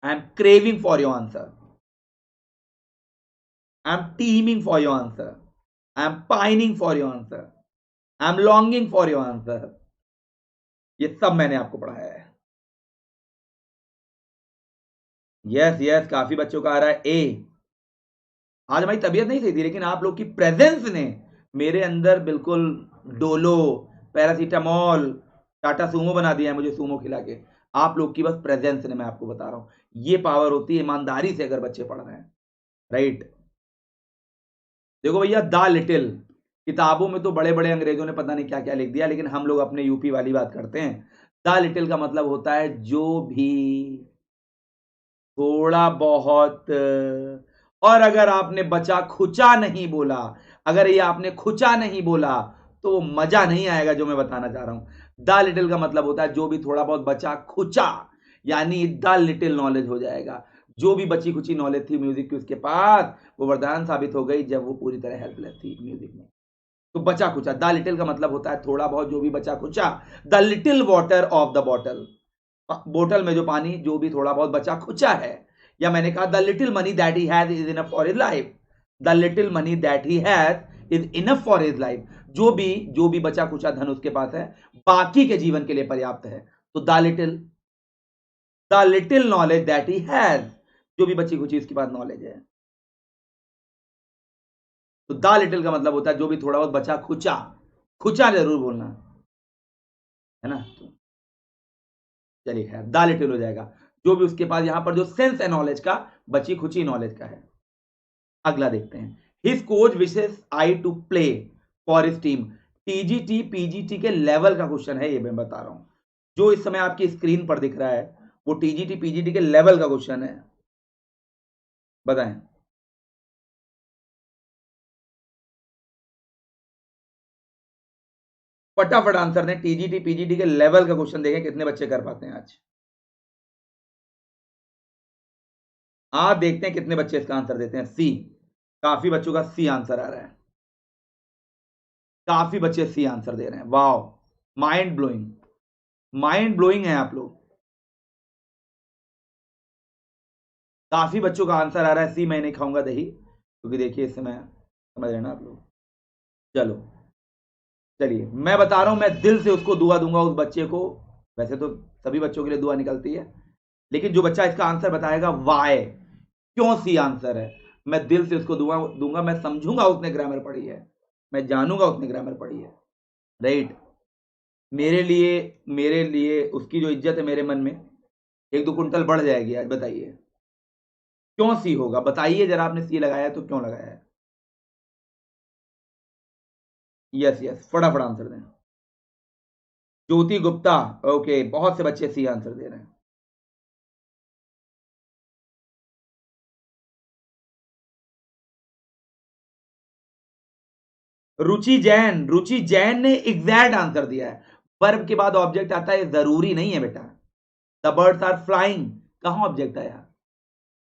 I am craving for your answer, I am teeming for your answer, I am pining for your answer, I am longing for your answer. ये सब मैंने आपको पढ़ाया है। Yes yes, काफी बच्चों का आ रहा है ए। आज हमारी तबीयत नहीं सही थी, लेकिन आप लोग की प्रेजेंस ने मेरे अंदर बिल्कुल डोलो, पैरासीटामोल, टाटा सूमो बना दिया है मुझे, सूमो खिला के। आप लोग की बस प्रेजेंस ने, मैं आपको बता रहा हूं, ये पावर होती है ईमानदारी से अगर बच्चे पढ़ रहे हैं, राइट। देखो भैया, द लिटिल, किताबों में तो बड़े बड़े अंग्रेजों ने पता नहीं क्या क्या लिख दिया, लेकिन हम लोग अपने यूपी वाली बात करते हैं। द लिटिल का मतलब होता है जो भी थोड़ा बहुत, और अगर आपने बचा खुचा नहीं बोला, अगर ये आपने खुचा नहीं बोला तो मजा नहीं आएगा जो मैं बताना चाह रहा हूं। द लिटिल का मतलब होता है जो भी थोड़ा बहुत बचा खुचा, यानी द लिटिल नॉलेज हो जाएगा। जो भी बची खुची नॉलेज थी म्यूजिक की उसके पास, वो वरदान साबित हो गई जब वो पूरी तरह हेल्पलेस थी म्यूजिक में। तो बचा खुचा, द लिटिल का मतलब होता है थोड़ा बहुत जो भी बचा खुचा। The little water of the bottle, बोतल में जो पानी जो भी थोड़ा बहुत बचा खुचा है। या मैंने कहा the little money that he has is enough for his life, the little money that he has is enough for his life, जो भी बचा खुचा धन उसके पास है बाकी के जीवन के लिए पर्याप्त है। तो the little knowledge that he has, जो भी बची खुची उसके पास नॉलेज है। तो द लिटिल का मतलब होता है जो भी थोड़ा बहुत बचा खुचा, खुचा जरूर बोलना है ना। तो चलिए खैर द लिटिल हो जाएगा, जो भी उसके पास यहां पर जो सेंस है नॉलेज का, बची खुची नॉलेज का है। अगला देखते हैं, his coach wishes I to play for his team. TGT PGT के लेवल का क्वेश्चन है, ये मैं बता रहा हूं। जो इस समय आपकी स्क्रीन पर दिख रहा है वो टीजीटी पीजीटी के लेवल का क्वेश्चन है। बताएं। फटाफट आंसर दें, टीजीटी पीजीटी के लेवल का क्वेश्चन देखें कितने बच्चे कर पाते हैं आज। आज देखते हैं कितने बच्चे इसका आंसर देते हैं। सी, काफी बच्चों का सी आंसर आ रहा है, काफी बच्चे सी आंसर दे रहे हैं। Wow, mind blowing, mind blowing है आप लोग। काफी बच्चों का आंसर आ रहा है सी, मैं नहीं खाऊंगा दही, क्योंकि देखिए इस समय समझ रहे ना आप लोग। चलो चलिए, मैं बता रहा हूं, मैं दिल से उसको दुआ दूंगा उस बच्चे को। वैसे तो सभी बच्चों के लिए दुआ निकलती है, लेकिन जो बच्चा इसका आंसर बताएगा वाई, क्यों सी आंसर है, मैं दिल से उसको दुआ दूंगा। मैं समझूंगा उसने ग्रामर पढ़ी है, मैं जानूंगा उसने ग्रामर पढ़ी है, राइट। मेरे लिए उसकी जो इज्जत है मेरे मन में 1-2 कुंटल बढ़ जाएगी आज। बताइए क्यों सी होगा, बताइए जरा, आपने सी लगाया तो क्यों लगाया है। यस यस, फटाफट आंसर दें। ज्योति गुप्ता, ओके, बहुत से बच्चे सी आंसर दे रहे हैं। रुचि जैन, रुचि जैन ने एग्जैक्ट आंसर दिया है। वर्ब के बाद ऑब्जेक्ट आता है, जरूरी नहीं है बेटा। द बर्ड्स आर फ्लाइंग, कहां ऑब्जेक्ट आया।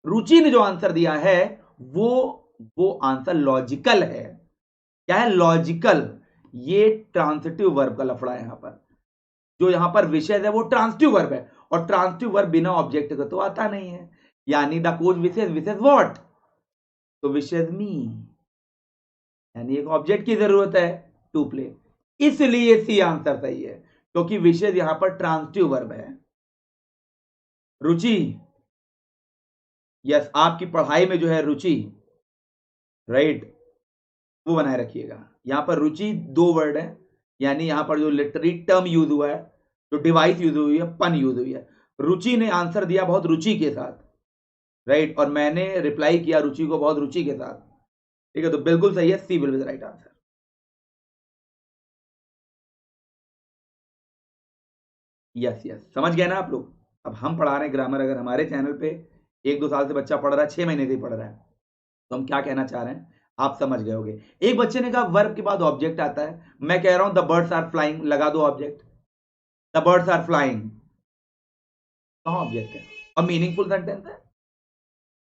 रुचि ने जो आंसर दिया है वो वो आंसर लॉजिकल है। क्या है, लॉजिकल। ये ट्रांसिटिव वर्ब का लफड़ा है यहां पर। जो यहां पर विषय है वो ट्रांसिटिव वर्ब है, और ट्रांसिटिव वर्ब बिना ऑब्जेक्ट का तो आता नहीं है। यानी the coach wishes, wishes what, तो विशेष मी, यानी एक ऑब्जेक्ट की जरूरत है टू प्ले, इसलिए सी आंसर सही है, क्योंकि विशेष यहां पर ट्रांसिटिव वर्ब है। रुचि, यस, आपकी पढ़ाई में जो है रुचि, राइट, वो बनाए रखिएगा। यहां पर रुचि दो वर्ड है, यानी यहां पर जो लिटरेरी टर्म यूज हुआ है, जो डिवाइस यूज हुई है, पन यूज हुई है। रुचि ने आंसर दिया बहुत रुचि के साथ, राइट, और मैंने रिप्लाई किया रुचि को बहुत रुचि के साथ। ठीक है, तो बिल्कुल सही है, C will be the right answer. Yes yes, समझ गए ना आप लोग। अब हम पढ़ा रहे हैं ग्रामर, अगर हमारे चैनल पे 1-2 साल से बच्चा पढ़ रहा है, 6 महीने से ही पढ़ रहा है, तो हम क्या कहना चाह रहे हैं आप समझ गए होंगे। एक बच्चे ने कहा वर्ब के बाद ऑब्जेक्ट आता है, मैं कह रहा हूं द बर्ड्स आर फ्लाइंग, लगा दो object. The birds are flying, कहां ऑब्जेक्ट है, और मीनिंगफुल सेंटेंस है।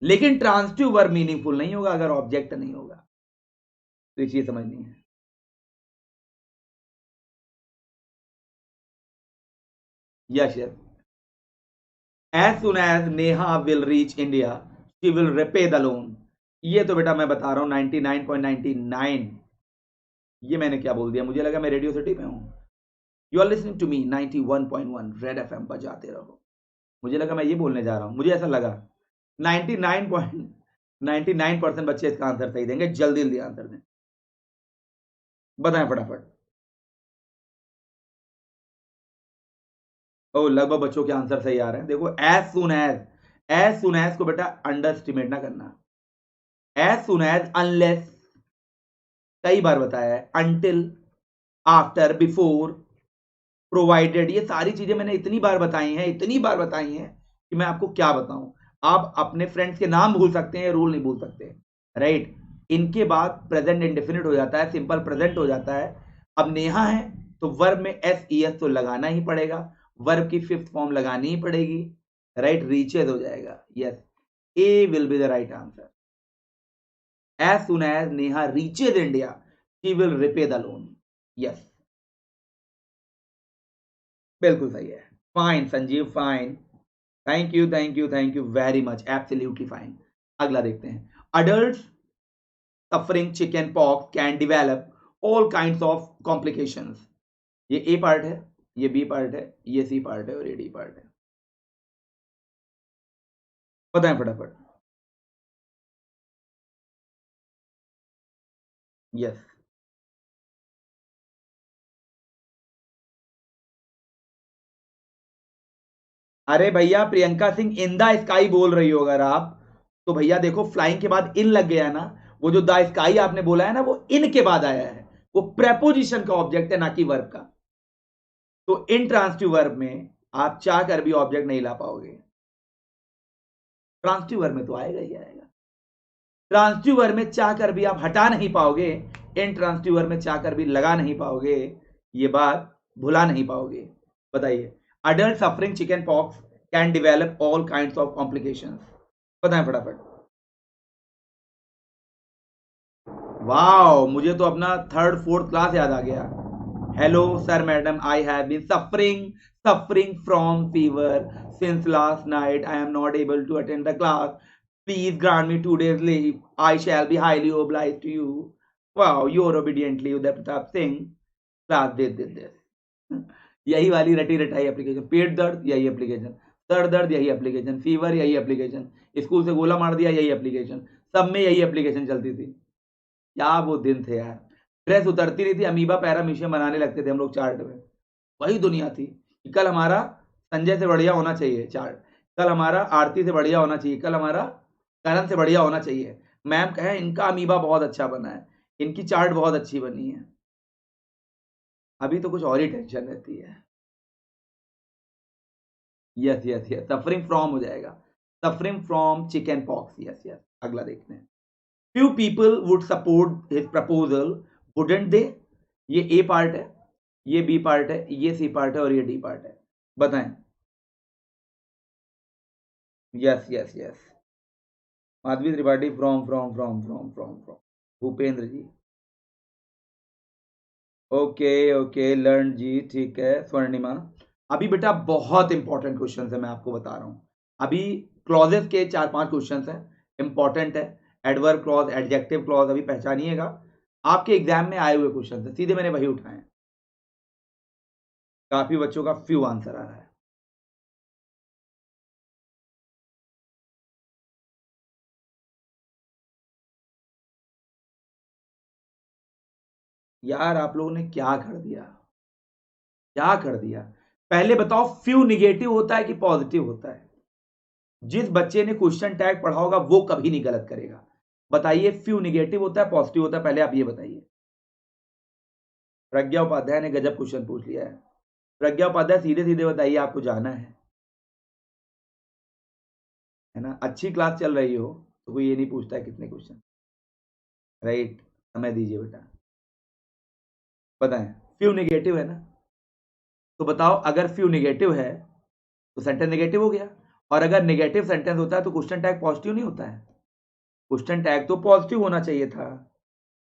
लेकिन ट्रांसिटिव वर्ब मीनिंगफुल नहीं होगा अगर ऑब्जेक्ट नहीं होगा, तो ये चीज समझनी है। Yes yes, as soon as Neha will reach India she will repay the loan. ये तो बेटा मैं बता रहा हूं 99.99, ये मैंने क्या बोल दिया, मुझे लगा मैं रेडियो सिटी में हूं। You are listening to me 91.1 Red FM, बजाते रहो। मुझे लगा मैं ये बोलने जा रहा हूं, मुझे ऐसा लगा। 99.99% बच्चे इसका आंसर सही देंगे, जल्दी जल्दी आंसर दें, बताएं फटाफट। ओ, लगभग बच्चों के आंसर सही आ रहे हैं। देखो एज सुन एज को बेटा अंडर एस्टिमेट ना करना। एज सुन एज, अनलेस, कई बार बताया है, अनटिल, आफ्टर, बिफोर, प्रोवाइडेड, ये सारी चीजें मैंने इतनी बार बताई हैं, इतनी बार बताई हैं कि मैं आपको क्या बताऊं। आप अपने फ्रेंड्स के नाम भूल सकते हैं, रूल नहीं भूल सकते। राइट। इनके बाद प्रेजेंट इंडेफिनिट हो जाता है, सिंपल प्रेजेंट हो जाता है। अब नेहा है तो वर्ब में एस ई एस तो लगाना ही पड़ेगा, वर्ब की फिफ्थ फॉर्म लगानी ही पड़ेगी, राइट। रीचेज हो जाएगा, yes, A will be the right answer. As soon as Neha reaches India she will repay the loan, yes, बिल्कुल सही है। Fine Sanjeev, fine, thank you very much, absolutely fine. अगला देखते हैं। Adult suffering chicken pox can develop all kinds of complications. ये A part है, ये B part है, ये सी पार्ट है और ये डी पार्ट है। बताएं फटाफट। यस। अरे भैया Priyanka Singh in the sky बोल रही हो अगर आप, तो भैया देखो फ्लाइंग के बाद इन लग गया ना, वो जो द स्काई आपने बोला है ना वो इन के बाद आया है, वो प्रेपोजिशन का ऑब्जेक्ट है ना कि वर्ब का। तो इन ट्रांसिटिव वर्ब में आप चाह कर भी ऑब्जेक्ट नहीं ला पाओगे, ट्रांसिटिव वर्ब में तो आएगा ही आएगा। ट्रांसिटिव वर्ब में चाह कर भी आप हटा नहीं पाओगे, इन ट्रांसिटिव वर्ब में चाह कर भी लगा नहीं पाओगे, ये बात भुला नहीं पाओगे। बताइए। Adult suffering chicken pox can develop all kinds of complications. बताएं फटाफट। वाओ, मुझे तो अपना थर्ड फोर्थ क्लास याद आ गया। Hello sir madam, I have been suffering from fever since last night, I am not able to attend the class, please grant me 2 days leave, आई शैल बी हाईली obliged to you, wow your obediently Uday Pratap Singh, class this. यही वाली रटी रटाई application, पेट दर्द यही application, sir दर्द यही एप्लीकेशन, फीवर यही एप्लीकेशन, स्कूल से गोला मार दिया यही एप्लीकेशन, सब में यही एप्लीकेशन चलती थी। क्या वो दिन थे यार। ड्रेस उतरती नहीं थी, अमीबा पैरामीशियम बनाने लगते थे हम लोग चार्ट में। वही दुनिया थी कि कल हमारा संजय से बढ़िया होना चाहिए चार्ट, कल हमारा आरती से बढ़िया होना चाहिए, कल हमारा करण से बढ़िया होना चाहिए। मैम कहें इनका अमीबा बहुत अच्छा बना है, इनकी चार्ट बहुत अच्छी बनी है। अभी तो कुछ और ही टेंशन रहती है। Yes yes yes, suffering from हो जाएगा, suffering from chicken pox, yes yes. अगला देखते हैं। Few people would support his proposal, wouldn't they. ये ए पार्ट है, ये बी पार्ट है, ये सी पार्ट है और ये डी पार्ट है। बताएं। Yes yes yes, Madhavi Tripathi, from Bhupendra ji. Okay okay लर्न जी, ठीक है। स्वर्णिमा, अभी बेटा बहुत इंपॉर्टेंट क्वेश्चन है, मैं आपको बता रहा हूं। अभी क्लॉजेस के 4-5 क्वेश्चन हैं, इंपॉर्टेंट है। एडवर्ब क्लॉज, एडजेक्टिव क्लॉज अभी पहचानिएगा, आपके एग्जाम में आए हुए क्वेश्चन है, सीधे मैंने वही उठाए हैं। काफी बच्चों का फ्यू आंसर आ रहा है। यार आप लोगों ने क्या कर दिया, क्या कर दिया। पहले बताओ फ्यू निगेटिव होता है कि पॉजिटिव होता है। जिस बच्चे ने क्वेश्चन टैग पढ़ा होगा वो कभी नहीं गलत करेगा। बताइए फ्यू निगेटिव होता है पॉजिटिव होता है, पहले आप ये बताइए। प्रज्ञा उपाध्याय ने गजब क्वेश्चन पूछ लिया है। प्रज्ञा उपाध्याय सीधे सीधे बताइए, आपको जाना है ना। अच्छी क्लास चल रही हो तो कोई ये नहीं पूछता है कितने क्वेश्चन, राइट। समय दीजिए बेटा। बताएं। फ्यू निगेटिव है ना, तो बताओ अगर फ्यू निगेटिव है तो सेंटेंस नेगेटिव हो गया, और अगर नेगेटिव सेंटेंस होता है तो क्वेश्चन टैग पॉजिटिव नहीं होता है। क्वेश्चन टैग तो पॉजिटिव होना चाहिए था।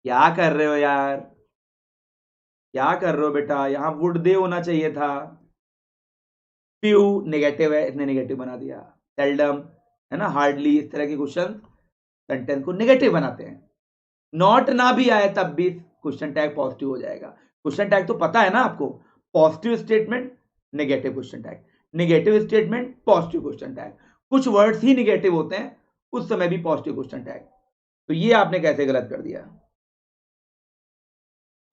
क्या कर रहे हो यार, क्या कर रहे हो बेटा, यहां वुड दे होना चाहिए था। फ्यू नेगेटिव है, इसने नेगेटिव बना दिया। सेल्डम, है ना, हार्डली, इस तरह के क्वेश्चन सेंटेंस को नेगेटिव बनाते हैं। नॉट ना भी आए तब भी क्वेश्चन टैग पॉजिटिव हो जाएगा। क्वेश्चन टैग तो पता है ना आपको, positive statement negative question tag, negative statement positive question tag. कुछ वर्ड्स ही नेगेटिव होते हैं, उस समय भी पॉजिटिव क्वेश्चन टैग। तो ये आपने कैसे गलत कर दिया।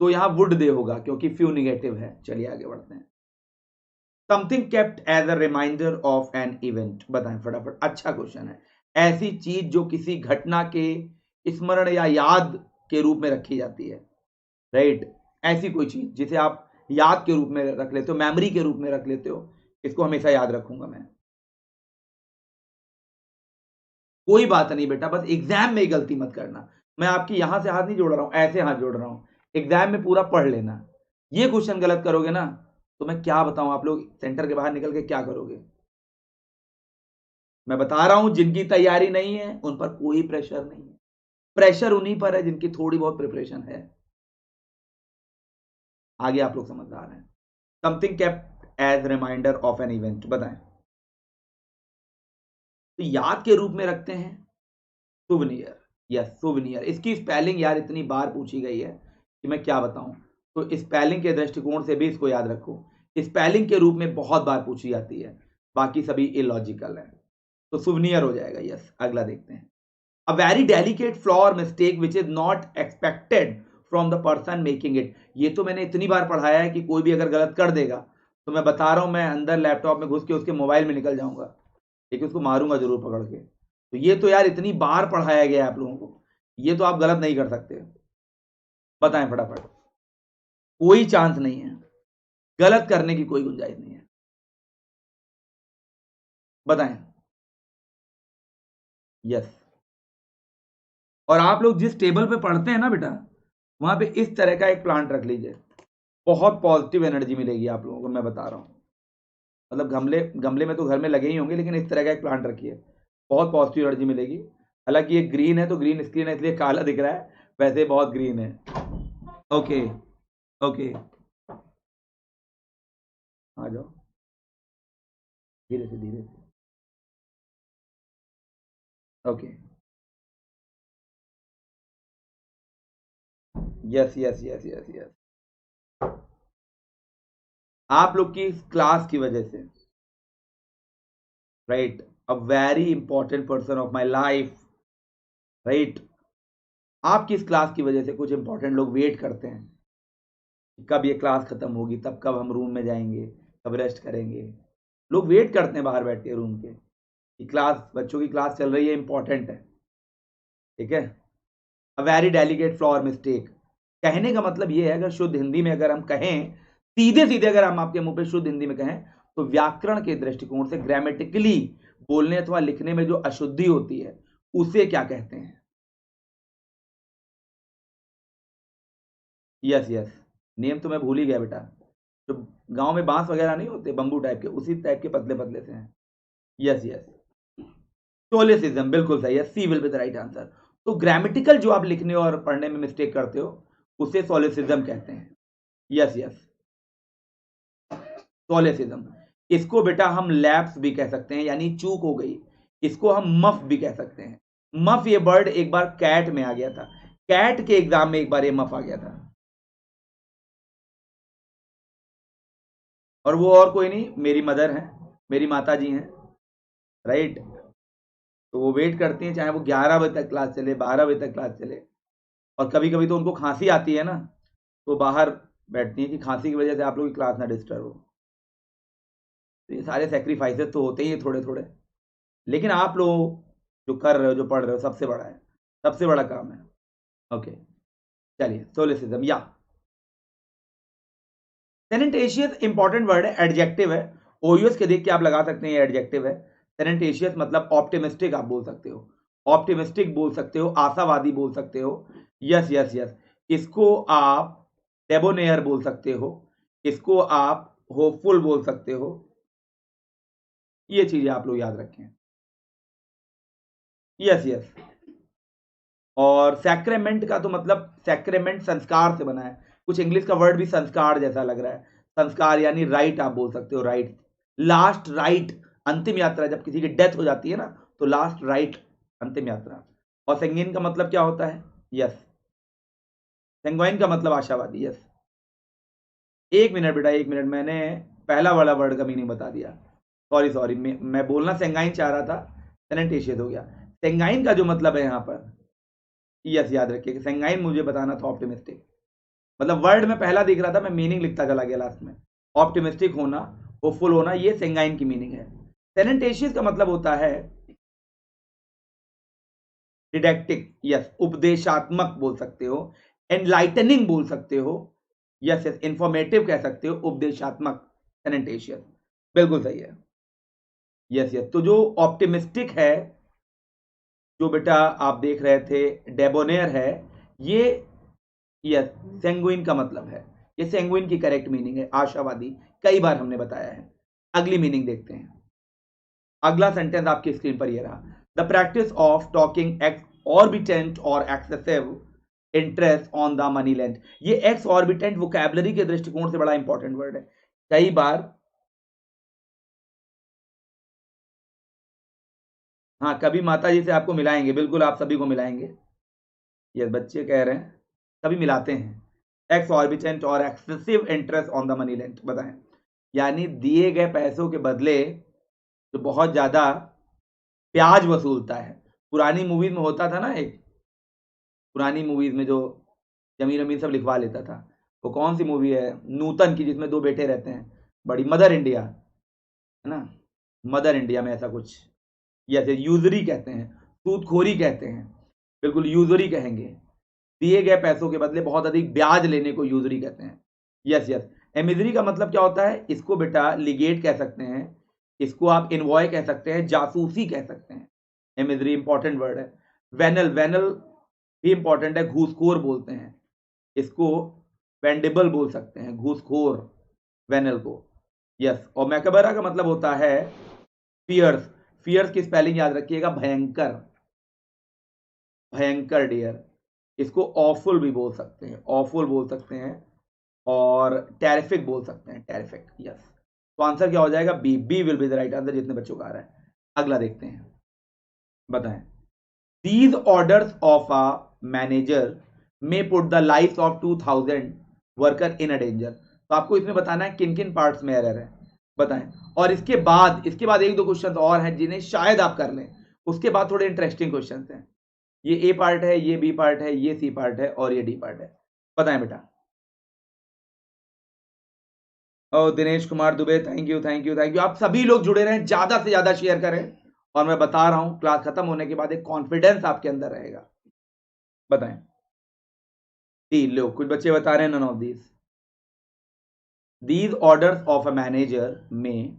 तो यहां वुड दे होगा क्योंकि फ्यू नेगेटिव है। चलिए आगे बढ़ते हैं। Something kept as a reminder of an event. बताएं फटाफट, अच्छा क्वेश्चन है। ऐसी चीज जो किसी घटना के स्मरण या याद के रूप में रखी जाती है, राइट। ऐसी कोई चीज जिसे आप याद के रूप में रख लेते हो, मेमोरी के रूप में रख लेते हो, इसको हमेशा याद रखूंगा मैं। कोई बात नहीं बेटा, बस एग्जाम में गलती मत करना। मैं आपकी यहां से हाथ नहीं जोड़ रहा हूं, ऐसे हाथ जोड़ रहा हूं। एग्जाम में पूरा पढ़ लेना। ये क्वेश्चन गलत करोगे ना तो मैं क्या बताऊं, आप लोग सेंटर के बाहर निकल के क्या करोगे। मैं बता रहा हूं, जिनकी तैयारी नहीं है उन पर कोई प्रेशर नहीं है। प्रेशर उन्हीं पर है जिनकी थोड़ी बहुत प्रिपरेशन है। आगे आप लोग समझदार हैं। Something kept as reminder of an event, बताएं। तो याद के रूप में रखते हैं सुवनियर। यस, सुवनियर। इसकी स्पेलिंग यार इतनी बार पूछी गई है कि मैं क्या बताऊं। तो स्पेलिंग के दृष्टिकोण से भी इसको याद रखो। स्पेलिंग के रूप में बहुत बार पूछी जाती है, बाकी सभी इलॉजिकल है। तो सुवनियर हो जाएगा। यस, अगला देखते हैं। अ वेरी डेलिकेट फ्लॉ और mistake which is not expected from the person making it. ये तो मैंने इतनी बार पढ़ाया है कि कोई भी अगर गलत कर देगा तो मैं बता रहा हूं, मैं अंदर लैपटॉप में घुस के उसके मोबाइल में निकल जाऊंगा, लेकिन उसको मारूंगा जरूर पकड़ के। तो ये तो यार इतनी बार पढ़ाया गया है आप लोगों को, ये तो आप गलत नहीं कर सकते। बताएं फटाफट। कोई चांस नहीं है, गलत करने की कोई गुंजाइश नहीं है। बताएं। यस। और आप लोग जिस टेबल पे पढ़ते हैं ना बेटा, वहां पे इस तरह का एक प्लांट रख लीजिए। बहुत पॉजिटिव एनर्जी मिलेगी आप लोगों को, मैं बता रहा हूँ। मतलब गमले गमले में तो घर में लगे ही होंगे, लेकिन इस तरह का एक प्लांट रखिए, बहुत पॉजिटिव एनर्जी मिलेगी। हालांकि ये ग्रीन है तो ग्रीन स्क्रीन है इसलिए काला दिख रहा है, वैसे बहुत ग्रीन है। ओके। ओके, आ जाओ धीरे से धीरे से। Okay. Yes yes yes yes yes. आप लोग की क्लास की वजह से, right, a very important person of my life, right, आपकी इस क्लास की वजह से कुछ इंपॉर्टेंट लोग वेट करते हैं कि कब ये क्लास खत्म होगी, तब कब हम रूम में जाएंगे, कब रेस्ट करेंगे। लोग वेट करते हैं बाहर बैठ के रूम के कि क्लास, बच्चों की क्लास चल रही है, इंपॉर्टेंट है। ठीक है। अ वेरी डेलिकेट फ्लॉ और मिस्टेक, कहने का मतलब ये है, अगर शुद्ध हिंदी में अगर हम कहें, सीधे सीधे अगर हम आपके मुंह पे शुद्ध हिंदी में कहें, तो व्याकरण के दृष्टिकोण से ग्रामेटिकली बोलने अथवा लिखने में जो अशुद्धि होती है उसे क्या कहते हैं। Yes yes. नेम तो मैं भूल ही गया बेटा। जो गांव में बांस वगैरह नहीं होते बंबू टाइप के, उसी टाइप के पतले पतले से हैं। Yes yes. सोलिसिज्म, बिल्कुल सही है, C will be the right answer. तो ग्रामेटिकल जो आप लिखने और पढ़ने में मिस्टेक करते हो उसे सोलिसिज्म कहते हैं। Yes yes, solecism. इसको बेटा हम लैप्स भी कह सकते हैं, यानी चूक हो गई। इसको हम मफ भी कह सकते हैं। मफ ये वर्ड एक बार कैट में आ गया था, कैट के एग्जाम में एक बार ये मफ आ गया था। और वो और कोई नहीं, मेरी मदर है, मेरी माता जी हैं, राइट। तो वो वेट करती हैं, चाहे वो 11 बजे तक क्लास चले, 12 बजे तक क्लास चले। और कभी कभी तो उनको खांसी आती है ना, तो बाहर बैठती हैं कि खांसी की वजह से आप लोग की क्लास ना डिस्टर्ब हो। तो ये सारे सेक्रीफाइसेस तो होते ही हैं थोड़े थोड़े, लेकिन आप लोग जो कर रहे हो, जो पढ़ रहे हो, सबसे बड़ा है, सबसे बड़ा काम है। ओके, चलिए सोलिसिज्म। या सेनेंटेशियस इंपॉर्टेंट वर्ड है, एडजेक्टिव है। ओयूएस के देख के आप लगा सकते हैं ये एडजेक्टिव है। सेनेंटेशियस मतलब ऑप्टिमिस्टिक आप बोल सकते हो, ऑप्टिमिस्टिक बोल सकते हो, आशावादी बोल सकते हो। Yes yes yes. इसको आप डेबोनेयर बोल सकते हो, इसको आप होपफुल बोल सकते हो। ये चीजें आप लोग याद रखें। Yes yes. और सैक्रेमेंट का तो मतलब, सैक्रेमेंट संस्कार से बना है। कुछ इंग्लिश का वर्ड भी संस्कार जैसा लग रहा है। संस्कार यानी राइट आप बोल सकते हो, राइट, लास्ट राइट, अंतिम यात्रा। जब किसी की डेथ हो जाती है ना, तो लास्ट राइट, अंतिम यात्रा। और सेंगिन का मतलब क्या होता है। यस, सेंगोइन का मतलब आशावादी। यस। एक मिनट बेटा, एक मिनट, मैंने पहला वाला वर्ड का मीनिंग बता दिया। सॉरी सॉरी, मैं बोलना सेंगाइन चाह रहा था, सेनेंटेशियस हो गया। सेंगाइन का जो मतलब है यहाँ पर, यस याद रखिए, सेंगाइन मुझे बताना था ऑप्टिमिस्टिक। मतलब वर्ड में पहला दिख रहा था, मैं मीनिंग लिखता चला गया लास्ट में। ऑप्टिमिस्टिक होना, होपफुल होना, ये सेंगाइन की मीनिंग है। सेनेंटेशियस का मतलब होता है डिडैक्टिक। यस, उपदेशात्मक बोल सकते हो, एनलाइटनिंग बोल सकते हो। यस यस, इंफॉर्मेटिव कह सकते हो, उपदेशात्मक, सेनेंटेशियस, बिल्कुल सही है। Yes yes. तो जो ऑप्टिमिस्टिक है जो बेटा आप देख रहे थे डेबोनेयर है, ये यस सेंगुइन का मतलब है, ये सेंगुइन की करेक्ट मीनिंग है, आशावादी, कई बार हमने बताया है। अगली मीनिंग देखते हैं। अगला सेंटेंस आपकी स्क्रीन पर ये रहा, द प्रैक्टिस ऑफ टॉकिंग एक्सऑर्बिटेंट और excessive interest on the money length. ये एक्सऑर्बिटेंट वोकैबुलरी के दृष्टिकोण से बड़ा इंपॉर्टेंट वर्ड है। कई बार हाँ, कभी माता जी से आपको मिलाएंगे, बिल्कुल आप सभी को मिलाएंगे, ये बच्चे कह रहे हैं, सभी मिलाते हैं। एक्सऑर्बिटेंट और excessive interest on the money length, बताएं। यानी दिए गए पैसों के बदले जो बहुत ज्यादा ब्याज वसूलता है। पुरानी मूवीज में होता था ना, एक पुरानी मूवीज में जो जमीन वमीन सब लिखवा लेता था, वो कौन सी मूवी है, नूतन की, जिसमें दो बेटे रहते हैं, बड़ी मदर इंडिया है ना, मदर इंडिया में ऐसा कुछ, या फिर यूजरी कहते हैं, सूदखोरी कहते हैं, बिल्कुल यूजरी कहेंगे, दिए गए पैसों के बदले बहुत अधिक ब्याज लेने को यूजरी कहते हैं। यस यस, एमिजरी का मतलब क्या होता है, इसको बेटा लिगेट कह सकते हैं, इसको आप इनवॉय कह सकते हैं, जासूसी कह सकते हैं। एमिजरी इंपॉर्टेंट वर्ड है। वेनल, वेनल भी इंपॉर्टेंट है, घूसखोर बोलते हैं इसको, वेंडेबल बोल सकते हैं, घूसखोर, वेनल को। यस, और मैकबरा का मतलब होता है फियर्स। फियर्स की स्पेलिंग याद रखिएगा, भयंकर, भयंकर डियर। इसको ऑफुल भी बोल सकते हैं, ऑफुल बोल सकते हैं, और टेरिफिक बोल सकते हैं, टेरिफिक। यस, तो आंसर क्या हो जाएगा, B, B will be the right answer, जितने बच्चों का आ रहा है। अगला देखते हैं, बताएं। These orders of a manager may put the life of 2000 worker in a danger. तो आपको इसमें बताना है किन किन पार्ट्स में एरर है, बताएं। और इसके बाद एक दो क्वेश्चन और हैं जिन्हें शायद आप कर लें, उसके बाद थोड़े इंटरेस्टिंग क्वेश्चन हैं। ये ए पार्ट है, ये बी पार्ट है, ये सी पार्ट है, और ये डी पार्ट है। बताएं बेटा। और Dinesh Kumar Dubey, thank you thank you thank you. आप सभी लोग जुड़े रहें, ज्यादा से ज्यादा शेयर करें, और मैं बता रहा हूं क्लास खत्म होने के बाद एक कॉन्फिडेंस आपके अंदर रहेगा। बताएं। डी, लो कुछ बच्चे बता रहे हैं none of these orders of a manager may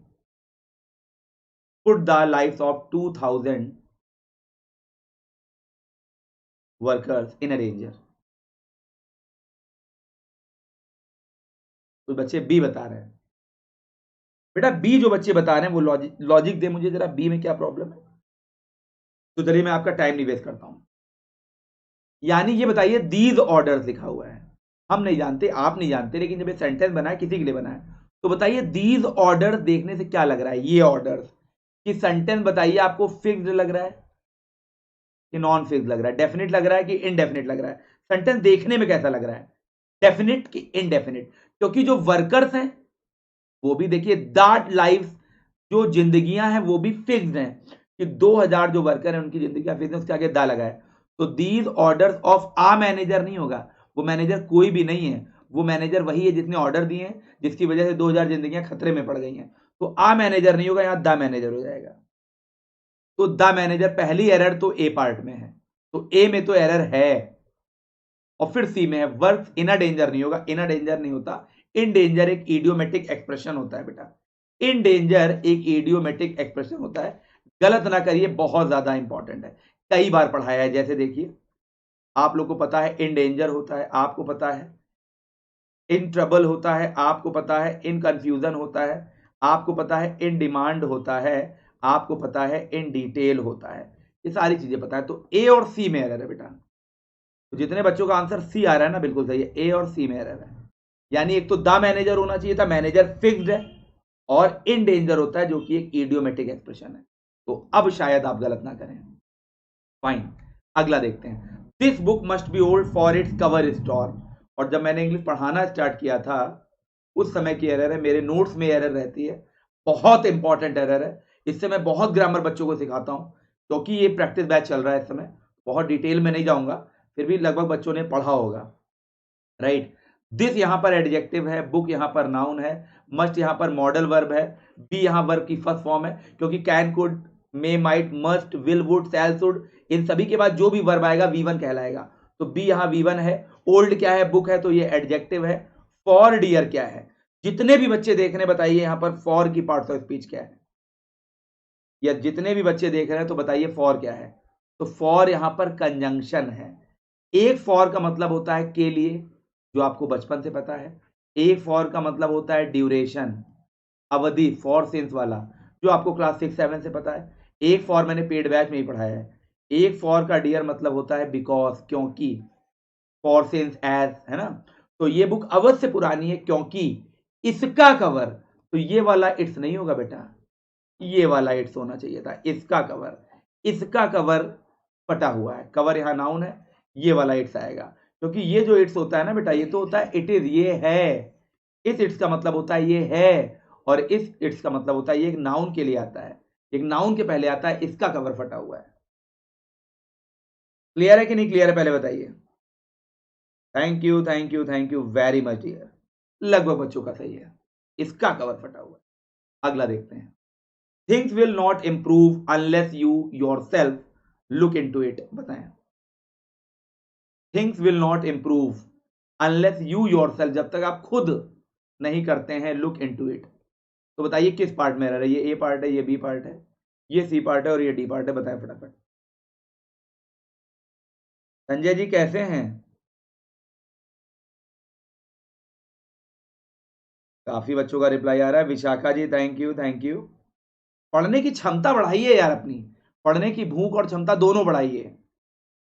put the life of 2000 workers in a danger. कुछ बच्चे बी बता रहे हैं। बेटा बी जो बच्चे बता रहे हैं वो लॉजिक दे मुझे जरा, बी में क्या प्रॉब्लम है। तो चलिए मैं आपका टाइम नहीं वेस्ट करता हूं। यानी ये बताइए, दीज ऑर्डर्स लिखा हुआ है, हम नहीं जानते, आप नहीं जानते, लेकिन जब ये सेंटेंस बना है किसी के लिए बना है, तो बताइए दीज ऑर्डर्स देखने से क्या लग रहा है, ये ऑर्डर्स कि सेंटेंस बताइए आपको फिक्स्ड लग रहा है कि नॉन फिक्स्ड लग रहा है, डेफिनेट लग रहा है कि इनडेफिनेट लग रहा है, सेंटेंस देखने में कैसा लग रहा है, डेफिनेट कि इनडेफिनेट। क्योंकि जो वर्कर्स हैं वो भी देखिए, दैट लाइफ, जो जिंदगियां हैं वो भी फिक्स्ड हैं, कि 2000 जो वर्कर हैं उनकी जिंदगी फिक्स है, उसके आगे दा लगा है। तो these orders of a manager नहीं होगा, वो मैनेजर कोई भी नहीं है, वो मैनेजर वही है जिसने ऑर्डर दिए हैं, जिसकी वजह से 2000 जिंदगियां खतरे में पड़ गई हैं। तो आ मैनेजर नहीं होगा, यहां द मैनेजर हो जाएगा। तो द मैनेजर, पहली एरर तो ए पार्ट में है, तो ए में तो एरर है। और फिर सी में है, वर्क इन अ डेंजर नहीं होगा, इन अ डेंजर नहीं होता, इन डेंजर एक इडियोमेटिक एक्सप्रेशन होता है बेटा, इन डेंजर एक इडियोमेटिक एक्सप्रेशन होता है, गलत ना करिए, बहुत ज्यादा इंपॉर्टेंट है, कई बार पढ़ाया है। जैसे देखिए, आप लोग को पता है इन डेंजर होता है, आपको पता है इन ट्रबल होता है, आपको पता है इन कंफ्यूजन होता है, आपको पता है इन डिमांड होता है, आपको पता है इन डिटेल होता है, ये सारी चीजें पता है। तो ए और सी में एरर है बेटा, तो जितने बच्चों का आंसर सी आ रहा है ना, बिल्कुल सही है, ए और सी में एरर है। यानी एक तो द मैनेजर होना चाहिए था, मैनेजर फिक्स्ड है, और इन डेंजर होता है जो कि एक इडियोमेटिक एक्सप्रेशन है। तो अब शायद आप गलत ना करें। फाइन, अगला देखते हैं। This book must be old for its cover store. और जब मैंने इंग्लिश पढ़ाना स्टार्ट किया था उस समय की एरर है, मेरे नोट्स में एरर रहती है, बहुत इंपॉर्टेंट एरर है। इससे मैं बहुत ग्रामर बच्चों को सिखाता हूं, क्योंकि ये प्रैक्टिस बैच चल रहा है इस समय, बहुत डिटेल में नहीं जाऊंगा, फिर भी लगभग बच्चों ने पढ़ा होगा, राइट। दिस यहां पर एडजेक्टिव है, बुक यहां पर नाउन है, मस्ट यहां पर मॉडल वर्ब है, बी यहां वर्ब की फर्स्ट फॉर्म है, क्योंकि can, could, may, might, must, will, would, shall, should, इन सभी के बाद जो भी वर्ब आएगा V1 कहलाएगा। तो बी यहां V1 है। ओल्ड क्या है, बुक है, तो ये एडजेक्टिव है। फॉर डियर क्या है, जितने भी बच्चे देख रहे हैं बताइए यहां पर फॉर की पार्ट्स ऑफ स्पीच क्या है, या जितने भी बच्चे देख रहे हैं तो बताइए फॉर क्या है। तो फॉर यहां पर कंजंक्शन है। एक फॉर का मतलब होता है के लिए, जो आपको बचपन से पता है। एक फॉर का मतलब होता है ड्यूरेशन, अवधि, फॉर सिंस वाला, जो आपको क्लास 6-7 से पता है। एक फॉर मैंने पेड बैच में ही पढ़ाया है। एक फॉर का डियर मतलब होता है बिकॉज, क्योंकि, फॉर सिंस एज, है ना। तो ये बुक अवश्य पुरानी है, क्योंकि इसका कवर, तो ये वाला इट्स नहीं होगा बेटा, ये वाला इट्स होना चाहिए था। इसका कवर, इसका कवर फटा हुआ है, कवर यहां नाउन है, ये वाला इट्स आएगा। क्योंकि ये जो इट्स होता है ना बेटा, ये तो होता है इट इज, ये है। इस इट्स का मतलब होता है ये है, और इस इट्स का मतलब होता है ये एक नाउन के लिए आता है, एक नाउन के पहले आता है, इसका कवर फटा हुआ है। क्लियर है कि नहीं क्लियर है, पहले बताइए। Thank you thank you thank you very much dear. लगभग बच्चों का सही है, इसका कवर फटा हुआ है। अगला देखते हैं। Things will not improve unless you yourself look into it. बताएं। Things will not improve unless you yourself, जब तक आप खुद नहीं करते हैं लुक इनटू इट। तो बताइए किस पार्ट में रह रहा है, ये ए पार्ट है, ये बी पार्ट है, ये सी पार्ट है और ये डी पार्ट है। बताएं फटाफट। संजय जी कैसे हैं? काफी बच्चों का रिप्लाई आ रहा है। Vishakha ji thank you thank you. पढ़ने की क्षमता बढ़ाइए यार अपनी, पढ़ने की भूख और क्षमता दोनों बढ़ाइए।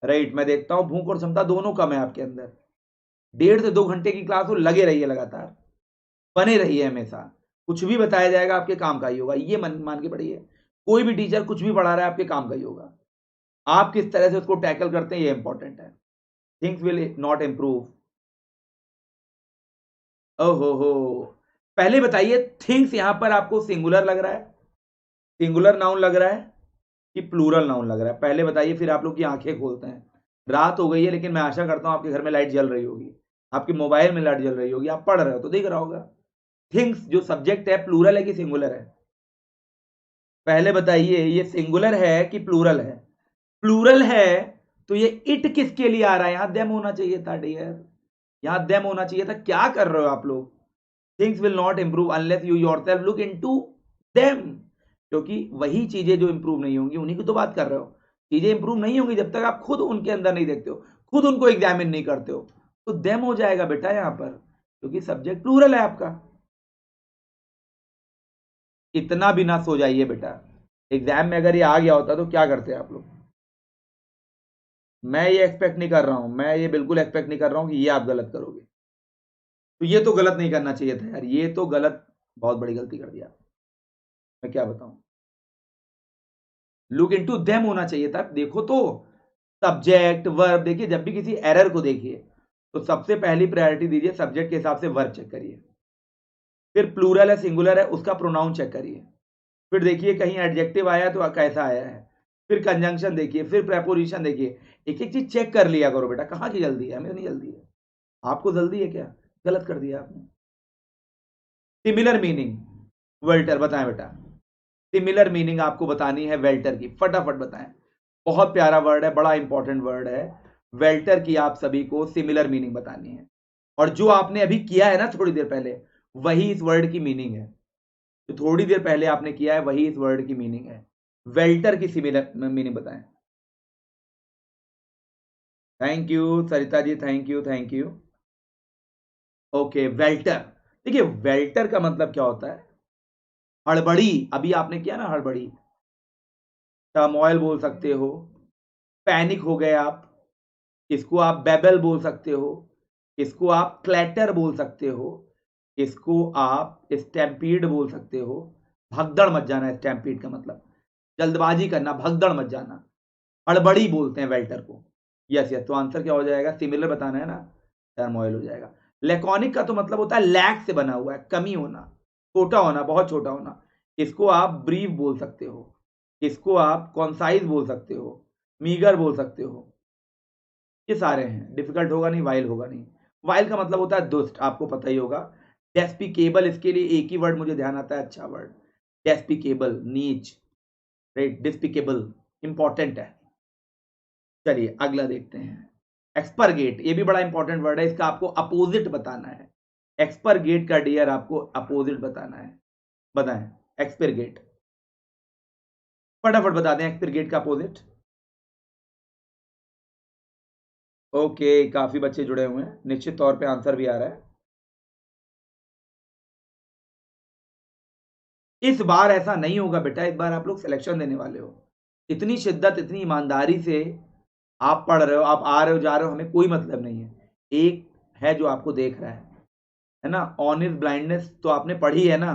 राइट, मैं देखता हूं भूख और क्षमता दोनों कम है आपके अंदर। 1.5 से 2 घंटे की क्लास हो, लगे रहिए लगातार, बने रहिए हमेशा। कुछ भी बताया जाएगा आपके काम का ही होगा, ये मान के पढ़िए। कोई भी टीचर कुछ भी पढ़ा रहा है आपके काम का ही होगा, आप किस तरह से उसको टैकल करते हैं ये इंपॉर्टेंट है। Things will not improve. ओहो, पहले बताइए थिंग्स यहां पर आपको सिंगुलर लग रहा है, सिंगुलर नाउन लग रहा है कि प्लूरल नाउन लग रहा है? पहले बताइए, फिर आप लोग की आंखें खोलते हैं। रात हो गई है, लेकिन मैं आशा करता हूं आपके घर में लाइट जल रही होगी, आपके मोबाइल में लाइट जल रही होगी, आप पढ़ रहे हो तो दिख रहा होगा। थिंग्स जो सब्जेक्ट है प्लूरल है कि सिंगुलर है? पहले बताइए ये सिंगुलर है कि प्लूरल है? प्लूरल है तो ये इट किसके लिए आ रहा है? यहां देम होना चाहिए था डियर, यहां देम होना चाहिए था। क्या कर रहे हो आप लोग? Things will not improve unless you yourself look into them, क्योंकि वही चीजें जो इंप्रूव नहीं होंगी उन्हीं की तो बात कर रहे हो। चीजें इंप्रूव नहीं होंगी जब तक आप खुद उनके अंदर नहीं देखते हो, खुद उनको एग्जामिन नहीं करते हो। तो देम हो जाएगा बेटा यहां पर, क्योंकि सब्जेक्ट प्लूरल है आपका। इतना भी ना सो जाइए बेटा, एग्जाम में अगर ये आ गया होता तो क्या करते आप लोग? मैं ये एक्सपेक्ट नहीं कर रहा हूं, मैं ये बिल्कुल एक्सपेक्ट नहीं कर रहा हूं कि ये आप गलत करोगे। तो ये तो गलत नहीं करना चाहिए था यार, ये तो गलत, बहुत बड़ी गलती कर दिया। मैं क्या बताऊं, लुक इनटू देम होना चाहिए था। देखो तो सब्जेक्ट वर्ब, देखिए जब भी किसी एरर को देखिए तो सबसे पहली प्रायोरिटी दीजिए सब्जेक्ट के हिसाब से वर्ब चेक करिए, फिर प्लूरल है सिंगुलर है उसका प्रोनाउन चेक करिए, फिर देखिए कहीं एडजेक्टिव आया तो कैसा आया है, फिर कंजंक्शन देखिए, फिर प्रेपोजिशन देखिए। एक एक चीज चेक कर लिया करो बेटा। कहाँ की जल्दी है? हमें नहीं जल्दी है, आपको जल्दी है क्या? गलत कर दिया आपने। सिमिलर मीनिंग, वेल्टर बताएं बेटा। सिमिलर मीनिंग आपको बतानी है वेल्टर की, फटाफट बताएं। बहुत प्यारा वर्ड है, बड़ा इंपॉर्टेंट वर्ड है वेल्टर की, आप सभी को सिमिलर मीनिंग बतानी है। और जो आपने अभी किया है ना थोड़ी देर पहले, वही इस वर्ड की मीनिंग है। जो थोड़ी देर पहले आपने किया है वही इस वर्ड की मीनिंग है। वेल्टर की सिमिलर मीनिंग बताएं। Thank you Sarita ji, thank you thank you. Okay welter, देखिए वेल्टर का मतलब क्या होता है? हड़बड़ी, अभी आपने किया ना हड़बड़ी, टर्मोइल बोल सकते हो, पैनिक हो गए आप, इसको आप बेबल बोल सकते हो, इसको आप क्लैटर बोल सकते हो, इसको आप स्टैम्पीड बोल सकते हो। भगदड़ मच जाना, स्टैम्पीड का मतलब जल्दबाजी करना, भगदड़ मच जाना, हड़बड़ी बोलते हैं वेल्टर को। यस यस, तो आंसर क्या हो जाएगा? सिमिलर बताना है ना, टर्मोइल हो जाएगा। लेकॉनिक का तो मतलब होता है लैक से बना हुआ है, कमी होना, छोटा होना, बहुत छोटा होना। इसको आप ब्रीफ बोल सकते हो, इसको आप कॉन्साइज बोल सकते हो, मीगर बोल सकते हो। ये सारे हैं, डिफिकल्ट होगा नहीं, वाइल होगा नहीं। वाइल का मतलब होता है दुष्ट, आपको पता ही होगा। डेस्पिकेबल, इसके लिए एक ही वर्ड मुझे ध्यान आता है, अच्छा वर्ड, डेस्पिकेबल, नीच। राइट, डिस्पिकेबल इंपॉर्टेंट है। चलिए अगला देखते हैं। एक्सपरगेट, ये भी बड़ा इंपॉर्टेंट वर्ड है, इसका आपको अपोजिट बताना है। एक्सपरगेट का डियर आपको अपोजिट बताना है। बताएं एक्सपरगेट, फटाफट बता दें एक्सपरगेट का अपोजिट। ओके, काफी बच्चे जुड़े हुए हैं, निश्चित तौर पे आंसर भी आ रहा है। इस बार ऐसा नहीं होगा बेटा, इस बार आप लोग सिलेक्शन देने वाले हो। इतनी शिद्दत, इतनी ईमानदारी से आप पढ़ रहे हो, आप आ रहे हो जा रहे हो, हमें कोई मतलब नहीं है। एक है जो आपको देख रहा है ना। ऑन इज ब्लाइंडनेस तो आपने पढ़ी है ना।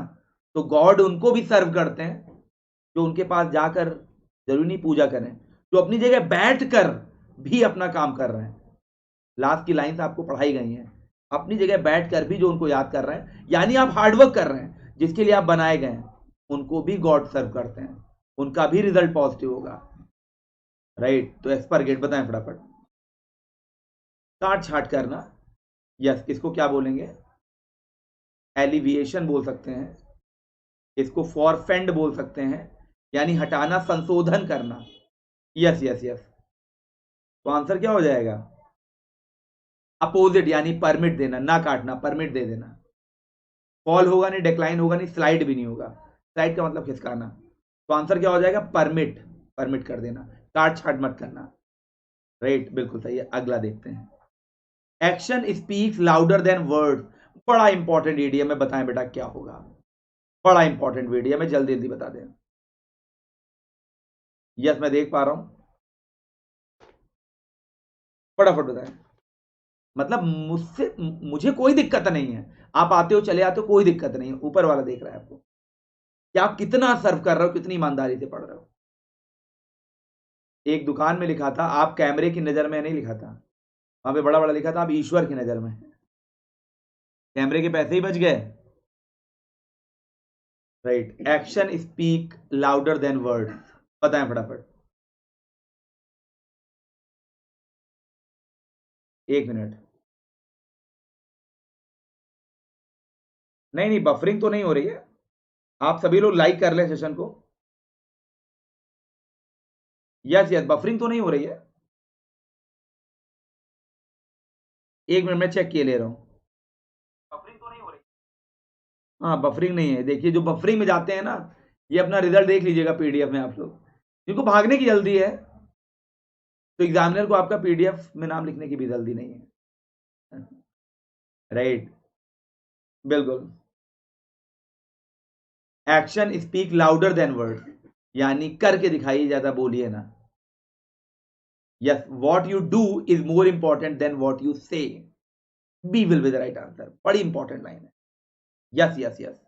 तो गॉड उनको भी सर्व करते हैं जो उनके पास जाकर जरूरी नहीं पूजा करें, जो अपनी जगह बैठ कर भी अपना काम कर रहे हैं। लास्ट की लाइन आपको पढ़ाई गई है, अपनी जगह बैठ कर भी जो उनको याद कर रहे हैं, यानी आप हार्डवर्क कर रहे हैं, जिसके लिए आप बनाए गए हैं, उनको भी गॉड सर्व करते हैं, उनका भी रिजल्ट पॉजिटिव होगा। राइट, तो एक्सपर्गेट बताएं फटाफट। काट छाट करना, यस, इसको क्या बोलेंगे? एलिविएशन बोल सकते हैं, इसको फॉरफेंड बोल सकते हैं, यानी हटाना, संशोधन करना। यस यस यस, तो आंसर क्या हो जाएगा? अपोजिट, यानी परमिट देना, ना काटना, परमिट दे देना। फॉल होगा नहीं, डिक्लाइन होगा नहीं, स्लाइड भी नहीं होगा। स्लाइड का मतलब खिसकाना। तो आंसर क्या हो जाएगा? परमिट, परमिट कर देना, काट छाट मत करना। राइट, बिल्कुल सही है। अगला देखते हैं। Action speaks louder than word, बड़ा इंपॉर्टेंट ईडीएम है, बताएं बेटा क्या होगा? बड़ा इंपॉर्टेंट वीडियो है, जल्दी जल्दी बता दें। यस, मैं देख पा रहा हूं, फटाफट बताएं। मतलब मुझसे, मुझे कोई दिक्कत नहीं है, आप आते हो चले आते हो, कोई दिक्कत नहीं है, ऊपर वाला देख रहा है आपको कि आप कितना सर्व कर रहे हो, कितनी ईमानदारी से पढ़ रहे हो। एक दुकान में लिखा था, आप कैमरे की नजर में नहीं लिखा था, वहां पे बड़ा बड़ा लिखा था, आप ईश्वर की नजर में। कैमरे के पैसे ही बच गए। Right, action speak louder than word, बताएं फटाफट। 1 मिनट। नहीं नहीं, बफरिंग तो नहीं हो रही है, आप सभी लोग लाइक कर लें सेशन को। यस यस, बफरिंग तो नहीं हो रही है। 1 मिनट में चेक किए ले रहा हूं, बफरिंग तो नहीं हो रही। हाँ, बफरिंग नहीं है। देखिए, जो बफरिंग में जाते हैं ना, ये अपना रिजल्ट देख लीजिएगा पीडीएफ में। आप लोग जिनको भागने की जल्दी है, तो एग्जामिनर को आपका पीडीएफ में नाम लिखने की भी जल्दी नहीं है। राइट, बिल्कुल। Action speak louder than word, यानी करके दिखाइए, ज्यादा बोलिए ना। Yes, what you do is more important than what you say. B will be the right answer, बड़ी इंपॉर्टेंट लाइन है। यस यस यस,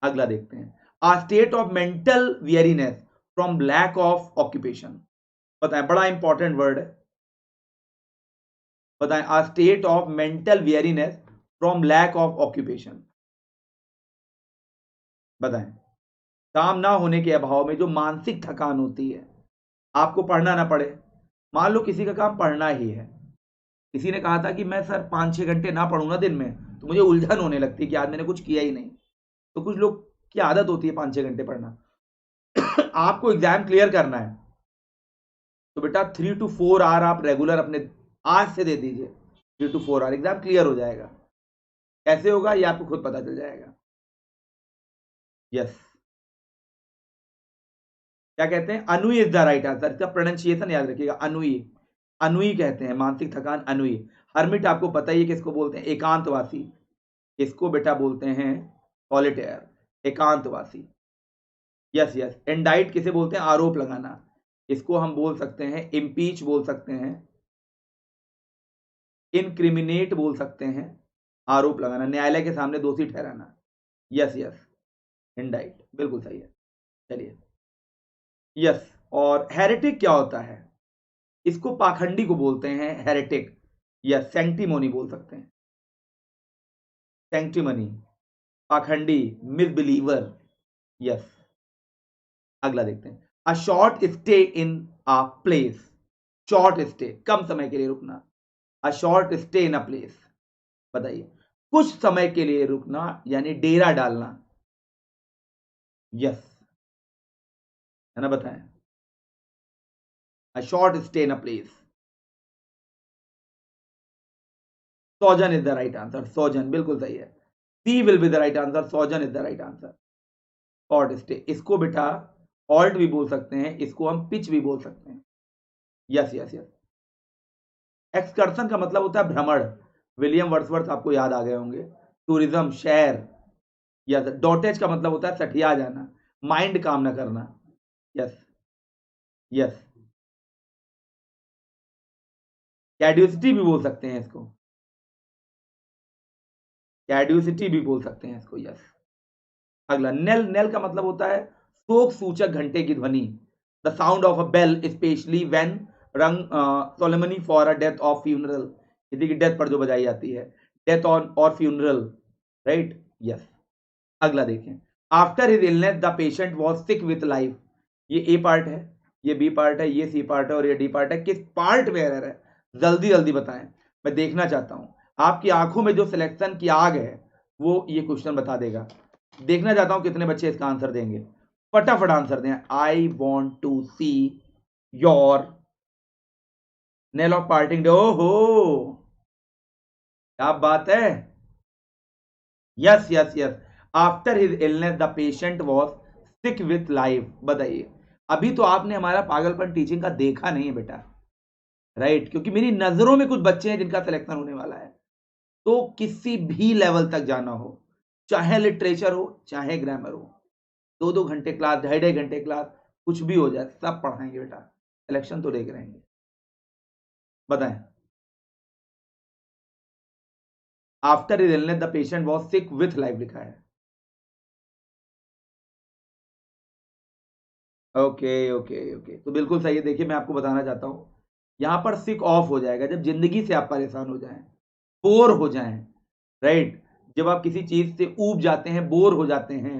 अगला देखते हैं। A state of mental weariness from lack of occupation, बताएं, बड़ा important word है, बताएं। A state of mental weariness from lack of occupation, बताएं। काम ना होने के अभाव में जो मानसिक थकान होती है, आपको पढ़ना ना पड़े। मान लो किसी का काम पढ़ना ही है, किसी ने कहा था कि मैं सर 5-6 घंटे ना पढ़ूंगा दिन में, तो मुझे उलझन होने लगती है कि आज मैंने कुछ किया ही नहीं। तो कुछ लोग की आदत होती है 5-6 घंटे पढ़ना। आपको एग्जाम क्लियर करना है, तो बेटा 3 to 4 आवर आप रेगुलर अपने आज से दे दीजिए। 3 to 4 आवर एग्जाम क्लियर हो जाएगा। कैसे होगा ये आपको खुद पता चल जाएगा। यस, क्या कहते हैं? अनुई इज द राइट आंसर, इसका प्रोनाउंसिएशन याद रखिएगा, अनुई। अनुई कहते हैं, मानसिक थकान अनुई। हर्मिट आपको पता ही है किसको बोलते हैं? एकांतवासी। इसको बेटा बोलते हैं सॉलिटेयर, एकांतवासी। यस यस, इंडाइट किसे बोलते हैं? आरोप लगाना। इसको हम बोल सकते हैं इम्पीच, बोल सकते हैं इनक्रिमिनेट, बोल सकते हैं आरोप लगाना, न्यायालय के सामने दोषी ठहराना। यस यस, इंडाइट, बिल्कुल सही है। चलिए, यस। और हेरेटिक क्या होता है? इसको पाखंडी को बोलते हैं हेरेटिक, या सेंटिमोनी बोल सकते हैं, सेंटिमनी, पाखंडी, मिसबिलीवर। यस, अगला देखते हैं। A short stay in a place, short stay, कम समय के लिए रुकना। A short stay in a place, बताइए, कुछ समय के लिए रुकना, यानी डेरा डालना। यस, है ना, बताएं। A short stay in a place, sojourn is the right answer, sojourn बिल्कुल सही है। C will be the right answer, sojourn is the right answer. Short stay, इसको बेटा हॉल्ट भी बोल सकते हैं, इसको हम पिच भी बोल सकते हैं। यस यस यस, एक्सकर्सन का मतलब होता है भ्रमण, विलियम वर्ड्सवर्थ आपको याद आ गए होंगे। टूरिज्म, शहर। यस, डॉटेज का मतलब होता है सठिया जाना, माइंड काम ना करना। यस यस, कैड्यूसिटी भी बोल सकते हैं इसको, कैड्यूसिटी भी बोल सकते हैं इसको। यस। अगला नेल, नेल का मतलब होता है शोक सूचक घंटे की ध्वनि, the sound of a bell specially when rung solemnly for a death of funeral, किसी की डेथ पर जो बजाई जाती है, डेथ ऑन और फ्यूनरल, राइट। यस। अगला देखें, after his illness the patient was sick with life. ये ए पार्ट है, ये बी पार्ट है, ये सी पार्ट है और ये डी पार्ट है। किस पार्ट में एरर है, जल्दी जल्दी बताएं, मैं देखना चाहता हूं। आपकी आंखों में जो सिलेक्शन की आग है वो ये क्वेश्चन बता देगा। देखना चाहता हूं कितने बच्चे इसका आंसर देंगे। फटाफट आंसर दें। I want to see your nail of parting day. ओहो, क्या बात है। Yes yes yes, after his illness the patient was sick with life. बताइए, अभी तो आपने हमारा पागलपन टीचिंग का देखा नहीं है बेटा, राइट, क्योंकि मेरी नजरों में कुछ बच्चे हैं जिनका सिलेक्शन होने वाला है। तो किसी भी लेवल तक जाना हो, चाहे लिटरेचर हो चाहे ग्रामर हो, 2-2 घंटे क्लास, 2.5 घंटे क्लास, कुछ भी हो जाए, सब पढ़ाएंगे बेटा, सिलेक्शन तो देख रहेंगे। बताएं, after his illness the patient was sick with life लिखा है। ओके ओके ओके, तो बिल्कुल सही है। देखिए मैं आपको बताना चाहता हूं, यहां पर सिक ऑफ हो जाएगा जब जिंदगी से आप परेशान हो जाएं, बोर हो जाएं, राइट। जब आप किसी चीज से ऊब जाते हैं, बोर हो जाते हैं,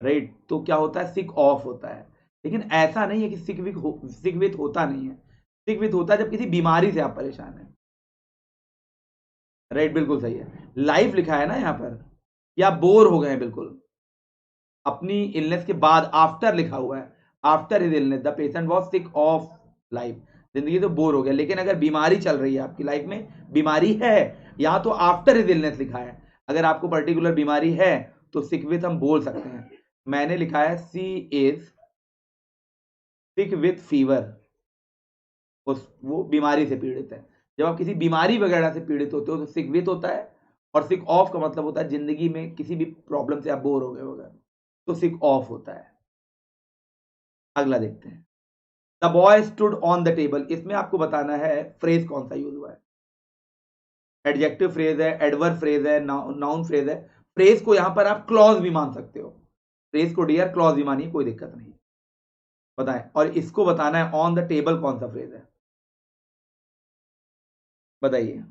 राइट, तो क्या होता है, सिक ऑफ होता है। लेकिन ऐसा नहीं है कि सिक विथ होता नहीं है। सिक विथ होता है जब किसी बीमारी से आप परेशान हैं, राइट, बिल्कुल सही है। लाइफ लिखा है ना यहाँ पर, या बोर हो गए हैं बिल्कुल अपनी इलनेस के बाद, आफ्टर लिखा हुआ है, after his illness the patient was sick of life. जिंदगी तो बोर हो गया, लेकिन अगर बीमारी चल रही है आपकी लाइफ में, बीमारी है, यहाँ तो आफ्टर हिज इलनेस लिखा है। अगर आपको पर्टिकुलर बीमारी है तो सिक विथ हम बोल सकते हैं। मैंने लिखा है सी इज सिक विथ फीवर, उस वो बीमारी से पीड़ित है। जब आप किसी बीमारी वगैरह से पीड़ित होते हो तो सिक विथ होता है, और सिक ऑफ का मतलब होता है जिंदगी में किसी भी प्रॉब्लम से आप बोर हो गए होगा, तो सिक ऑफ होता है। अगला देखते हैं, the boy stood on the table. इसमें आपको बताना है फ्रेज कौन सा यूज हुआ है। एडजेक्टिव फ्रेज है, एडवर्ब फ्रेज है, नाउन फ्रेज है। फ्रेज को यहां पर आप क्लॉज भी मान सकते हो, फ्रेज को डियर क्लॉज भी मानिए, कोई दिक्कत नहीं। बताएं, और इसको बताना है ऑन द टेबल कौन सा फ्रेज है, बताइए।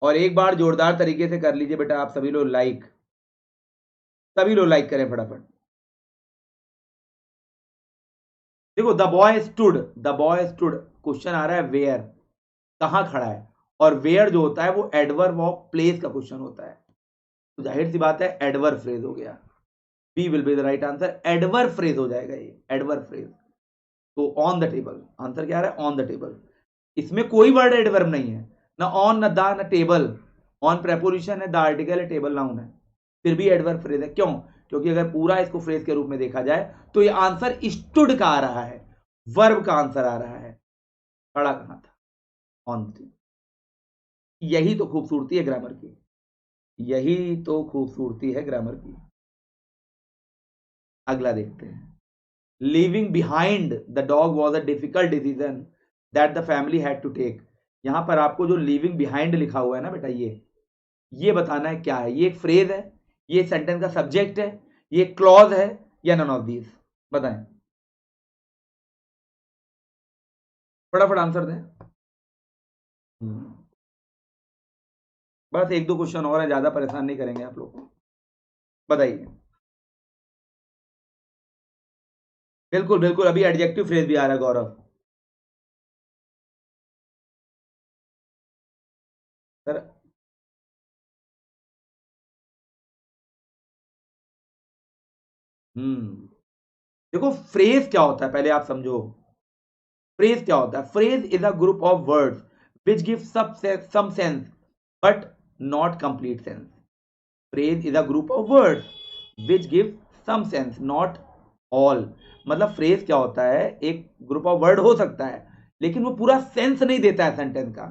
और एक बार जोरदार तरीके से कर लीजिए बेटा, आप सभी लोग लाइक, सभी लोग लाइक करें फटाफट। देखो, the boy stood, the boy stood, question आ रहा है वेयर, कहां खड़ा है, और वेयर जो होता है वो एडवर्ब ऑफ प्लेस का क्वेश्चन होता है, तो जाहिर सी बात है एडवर्ब फ्रेज हो गया। B will be the right answer, adverb phrase हो जाएगा ये, एडवर्ब फ्रेज। तो ऑन द टेबल, आंसर क्या आ रहा है, ऑन द टेबल। इसमें कोई वर्ड एडवर्ब नहीं है, ना ऑन, ना द, ना टेबल। ऑन प्रेपोजिशन है, द आर्टिकल है, टेबल नाउन है, फिर भी एडवर्ब फ्रेज है। क्यों? क्योंकि अगर पूरा इसको फ्रेज के रूप में देखा जाए तो ये आंसर स्टूड का आ रहा है, वर्ब का आंसर आ रहा है, खड़ा कहां था, ऑन थी। यही तो खूबसूरती है ग्रामर की, यही तो खूबसूरती है ग्रामर की। अगला देखते हैं, leaving behind the dog was a difficult decision that the family had to take. यहां पर आपको जो लीविंग बिहाइंड लिखा हुआ है ना बेटा, ये बताना है क्या है। ये एक फ्रेज है, ये सेंटेंस का सब्जेक्ट है, ये क्लॉज है, या नन ऑफ दीज, बताएं, फटाफट आंसर दें। हम्म, बस एक दो क्वेश्चन और है, ज्यादा परेशान नहीं करेंगे आप लोग को। बताइए, बिल्कुल बिल्कुल, अभी एडजेक्टिव फ्रेज भी आ रहा है गौरव सर। देखो फ्रेज क्या होता है पहले आप समझो। फ्रेज क्या होता है, phrase is a group of words which give some sense but not complete sense. Phrase is a group of words which give some sense, not all. मतलब फ्रेज क्या होता है, एक ग्रुप ऑफ वर्ड हो सकता है लेकिन वो पूरा सेंस नहीं देता है सेंटेंस का,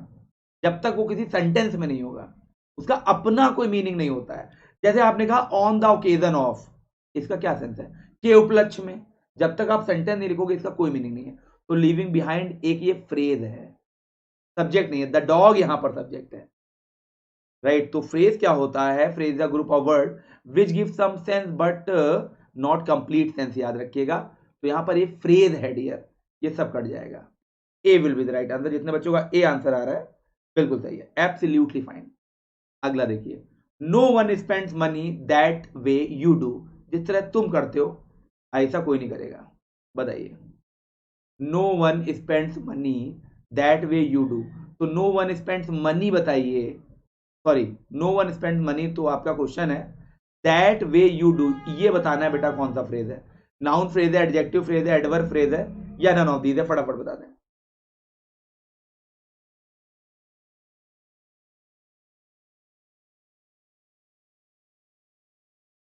जब तक वो किसी सेंटेंस में नहीं होगा, उसका अपना कोई मीनिंग नहीं होता है। जैसे आपने कहा ऑन द ओकेजन ऑफ, इसका क्या सेंस है, के उपलक्ष्य में, जब तक आप सेंटेंस नहीं लिखोगे इसका कोई मीनिंग नहीं है। तो लिविंग बिहाइंड एक ये फ्रेज है, सब्जेक्ट नहीं है, द डॉग यहां पर सब्जेक्ट है, राइट। तो फ्रेज क्या होता है, phrase is a group of word which give some sense but not complete sense, याद रखिएगा। तो यहां पर ये फ्रेज है डियर, ये सब कट जाएगा। A will be the right answer, जितने बच्चों का ए आंसर आ रहा है बिल्कुल सही है, एब्सोल्युटली फाइन। अगला देखिए, no one spends money that way you do, जिस तरह तुम करते हो ऐसा कोई नहीं करेगा, बताइए। No one spends money that way you do, तो नो वन स्पेंड्स मनी बताइए, sorry, no one spends money, तो आपका क्वेश्चन है दैट वे यू डू, ये बताना है बेटा कौन सा फ्रेज है, नाउन फ्रेज है, एडजेक्टिव फ्रेज है, एडवर्ब फ्रेज है, या नन ऑफ दीज है, फटाफट बता दें।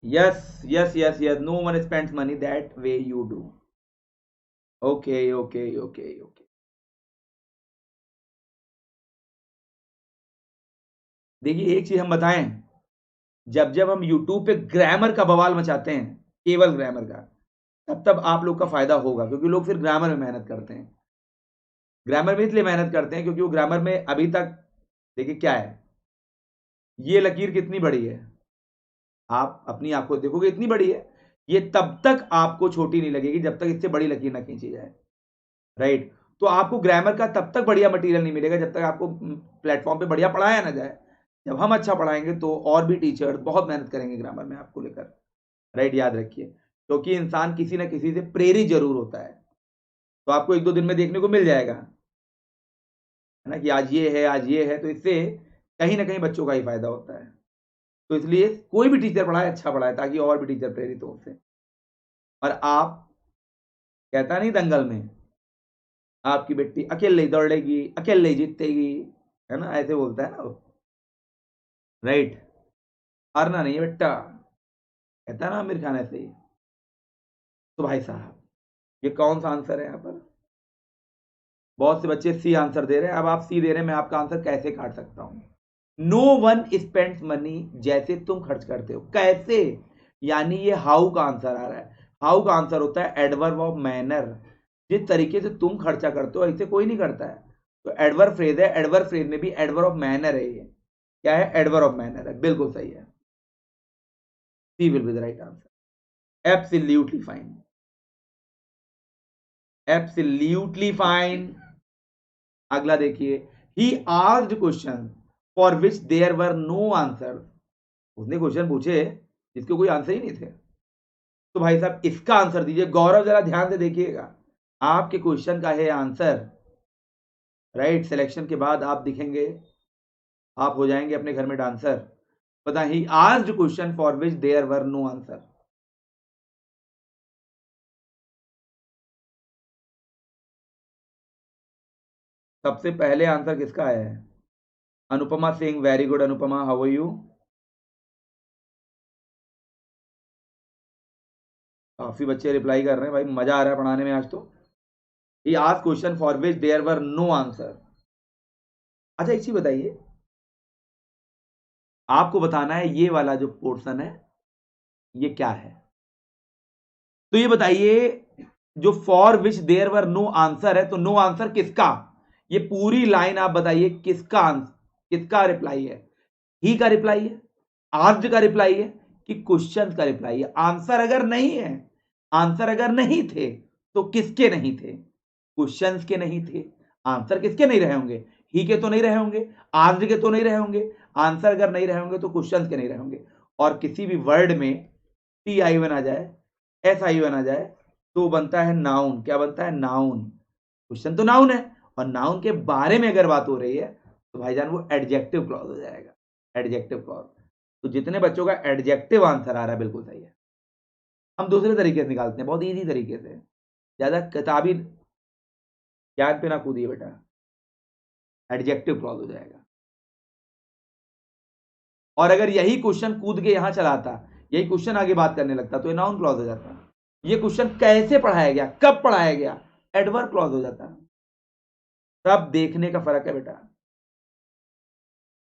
Yes yes yes yes, no one spends money that way you do. Okay okay okay okay, देखिए एक चीज हम बताएं, जब जब हम YouTube पे ग्रामर का बवाल मचाते हैं, केवल ग्रामर का, तब तब आप लोग का फायदा होगा, क्योंकि लोग फिर ग्रामर में मेहनत करते हैं। ग्रामर में इसलिए मेहनत करते हैं क्योंकि वो ग्रामर में अभी तक, देखिए क्या है, ये लकीर कितनी बड़ी है, आप अपनी आंखों से देखोगे इतनी बड़ी है, ये तब तक आपको छोटी नहीं लगेगी जब तक इससे बड़ी लकीर ना खींची जाए, राइट। तो आपको ग्रामर का तब तक बढ़िया मटेरियल नहीं मिलेगा जब तक आपको प्लेटफॉर्म पे बढ़िया पढ़ाया ना जाए। जब हम अच्छा पढ़ाएंगे तो और भी टीचर बहुत मेहनत करेंगे ग्रामर में आपको लेकर, राइट, याद रखिए। क्योंकि इंसान किसी ना किसी से प्रेरित जरूर होता है, तो आपको एक दो दिन में देखने को मिल जाएगा, है ना, कि आज ये है आज ये है, तो इससे कहीं ना कहीं बच्चों का ही फायदा होता है। तो इसलिए कोई भी टीचर पढ़ाए अच्छा पढ़ाए, ताकि और भी टीचर प्रेरित हो उससे। और आप, कहता नहीं दंगल में, आपकी बेटी अकेले ही दौड़ेगी अकेले ही जीतेगी, है ना, ऐसे बोलता है ना वो, राइट। हारना नहीं है बेटा, कहता है ना आमिर खान, ऐसे ही। तो भाई साहब, ये कौन सा आंसर है यहाँ पर, बहुत से बच्चे सी आंसर दे रहे हैं, अब आप सी दे रहे हैं, मैं आपका आंसर कैसे काट सकता हूं। नो वन स्पेंड्स मनी, जैसे तुम खर्च करते हो, कैसे, यानी ये हाउ का आंसर आ रहा है। हाउ का आंसर होता है एडवर्ब ऑफ मैनर, जिस तरीके से तुम खर्चा करते हो ऐसे कोई नहीं करता है। तो एडवर्ब फ्रेज है, एडवर्ब फ्रेज में भी एडवर्ब ऑफ मैनर है, ये क्या है, एडवर्ब ऑफ मैनर है, बिल्कुल सही है, C will be the right answer, absolutely fine, absolutely fine. अगला देखिए, he asked question for which there were no answer, उसने क्वेश्चन पूछे जिसके कोई आंसर ही नहीं थे। तो भाई साहब इसका आंसर दीजिए, गौरव जरा ध्यान से देखिएगा, आपके क्वेश्चन का है आंसर, राइट। सिलेक्शन के बाद आप दिखेंगे, आप हो जाएंगे अपने घर में डांसर। पता, he asked question for which there were no answer, सबसे पहले आंसर किसका है, Anupama Singh, very good Anupama, how are you. काफी बच्चे रिप्लाई कर रहे हैं भाई, मजा आ रहा है पढ़ाने में आज तो। He asked question for which there were no answer. अच्छा एक चीज बताइए, आपको बताना है ये वाला जो पोर्शन है ये क्या है। तो ये बताइए, जो for which there were no answer है, तो नो आंसर किसका, ये पूरी लाइन आप बताइए किसका आंसर, किसका रिप्लाई है, ही का रिप्लाई है, आस्क्ड का रिप्लाई है, कि क्वेश्चन का रिप्लाई है। आंसर अगर नहीं है, आंसर अगर नहीं थे तो किसके नहीं थे, क्वेश्चंस के नहीं थे। आंसर किसके नहीं रहे होंगे, ही के तो नहीं रहे होंगे, आस्क्ड के तो नहीं रहे होंगे। आंसर अगर नहीं रहे होंगे तो क्वेश्चंस के नहीं रहे होंगे। और किसी भी वर्ड में टी आई वन आ जाए, एस आई वन आ जाए, तो बनता है नाउन। क्या बनता है, नाउन। क्वेश्चन तो नाउन है, और नाउन के बारे में अगर बात हो रही है तो भाईजान वो एडजेक्टिव क्लॉज हो जाएगा, एडजेक्टिव क्लॉज। तो जितने बच्चों का एडजेक्टिव आंसर आ रहा है बिल्कुल सही है। हम दूसरे तरीके से निकालते हैं, बहुत इजी तरीके से, ज्यादा किताबी ज्ञान पे ना कूदिए बेटा, एडजेक्टिव क्लॉज हो जाएगा। और अगर यही क्वेश्चन कूद के यहां चलाता, यही क्वेश्चन आगे बात करने लगता, तो ये नाउन क्लॉज हो जाता। ये क्वेश्चन कैसे पढ़ाया गया, कब पढ़ाया गया, एडवर्ब क्लॉज हो जाता। सब देखने का फर्क है बेटा।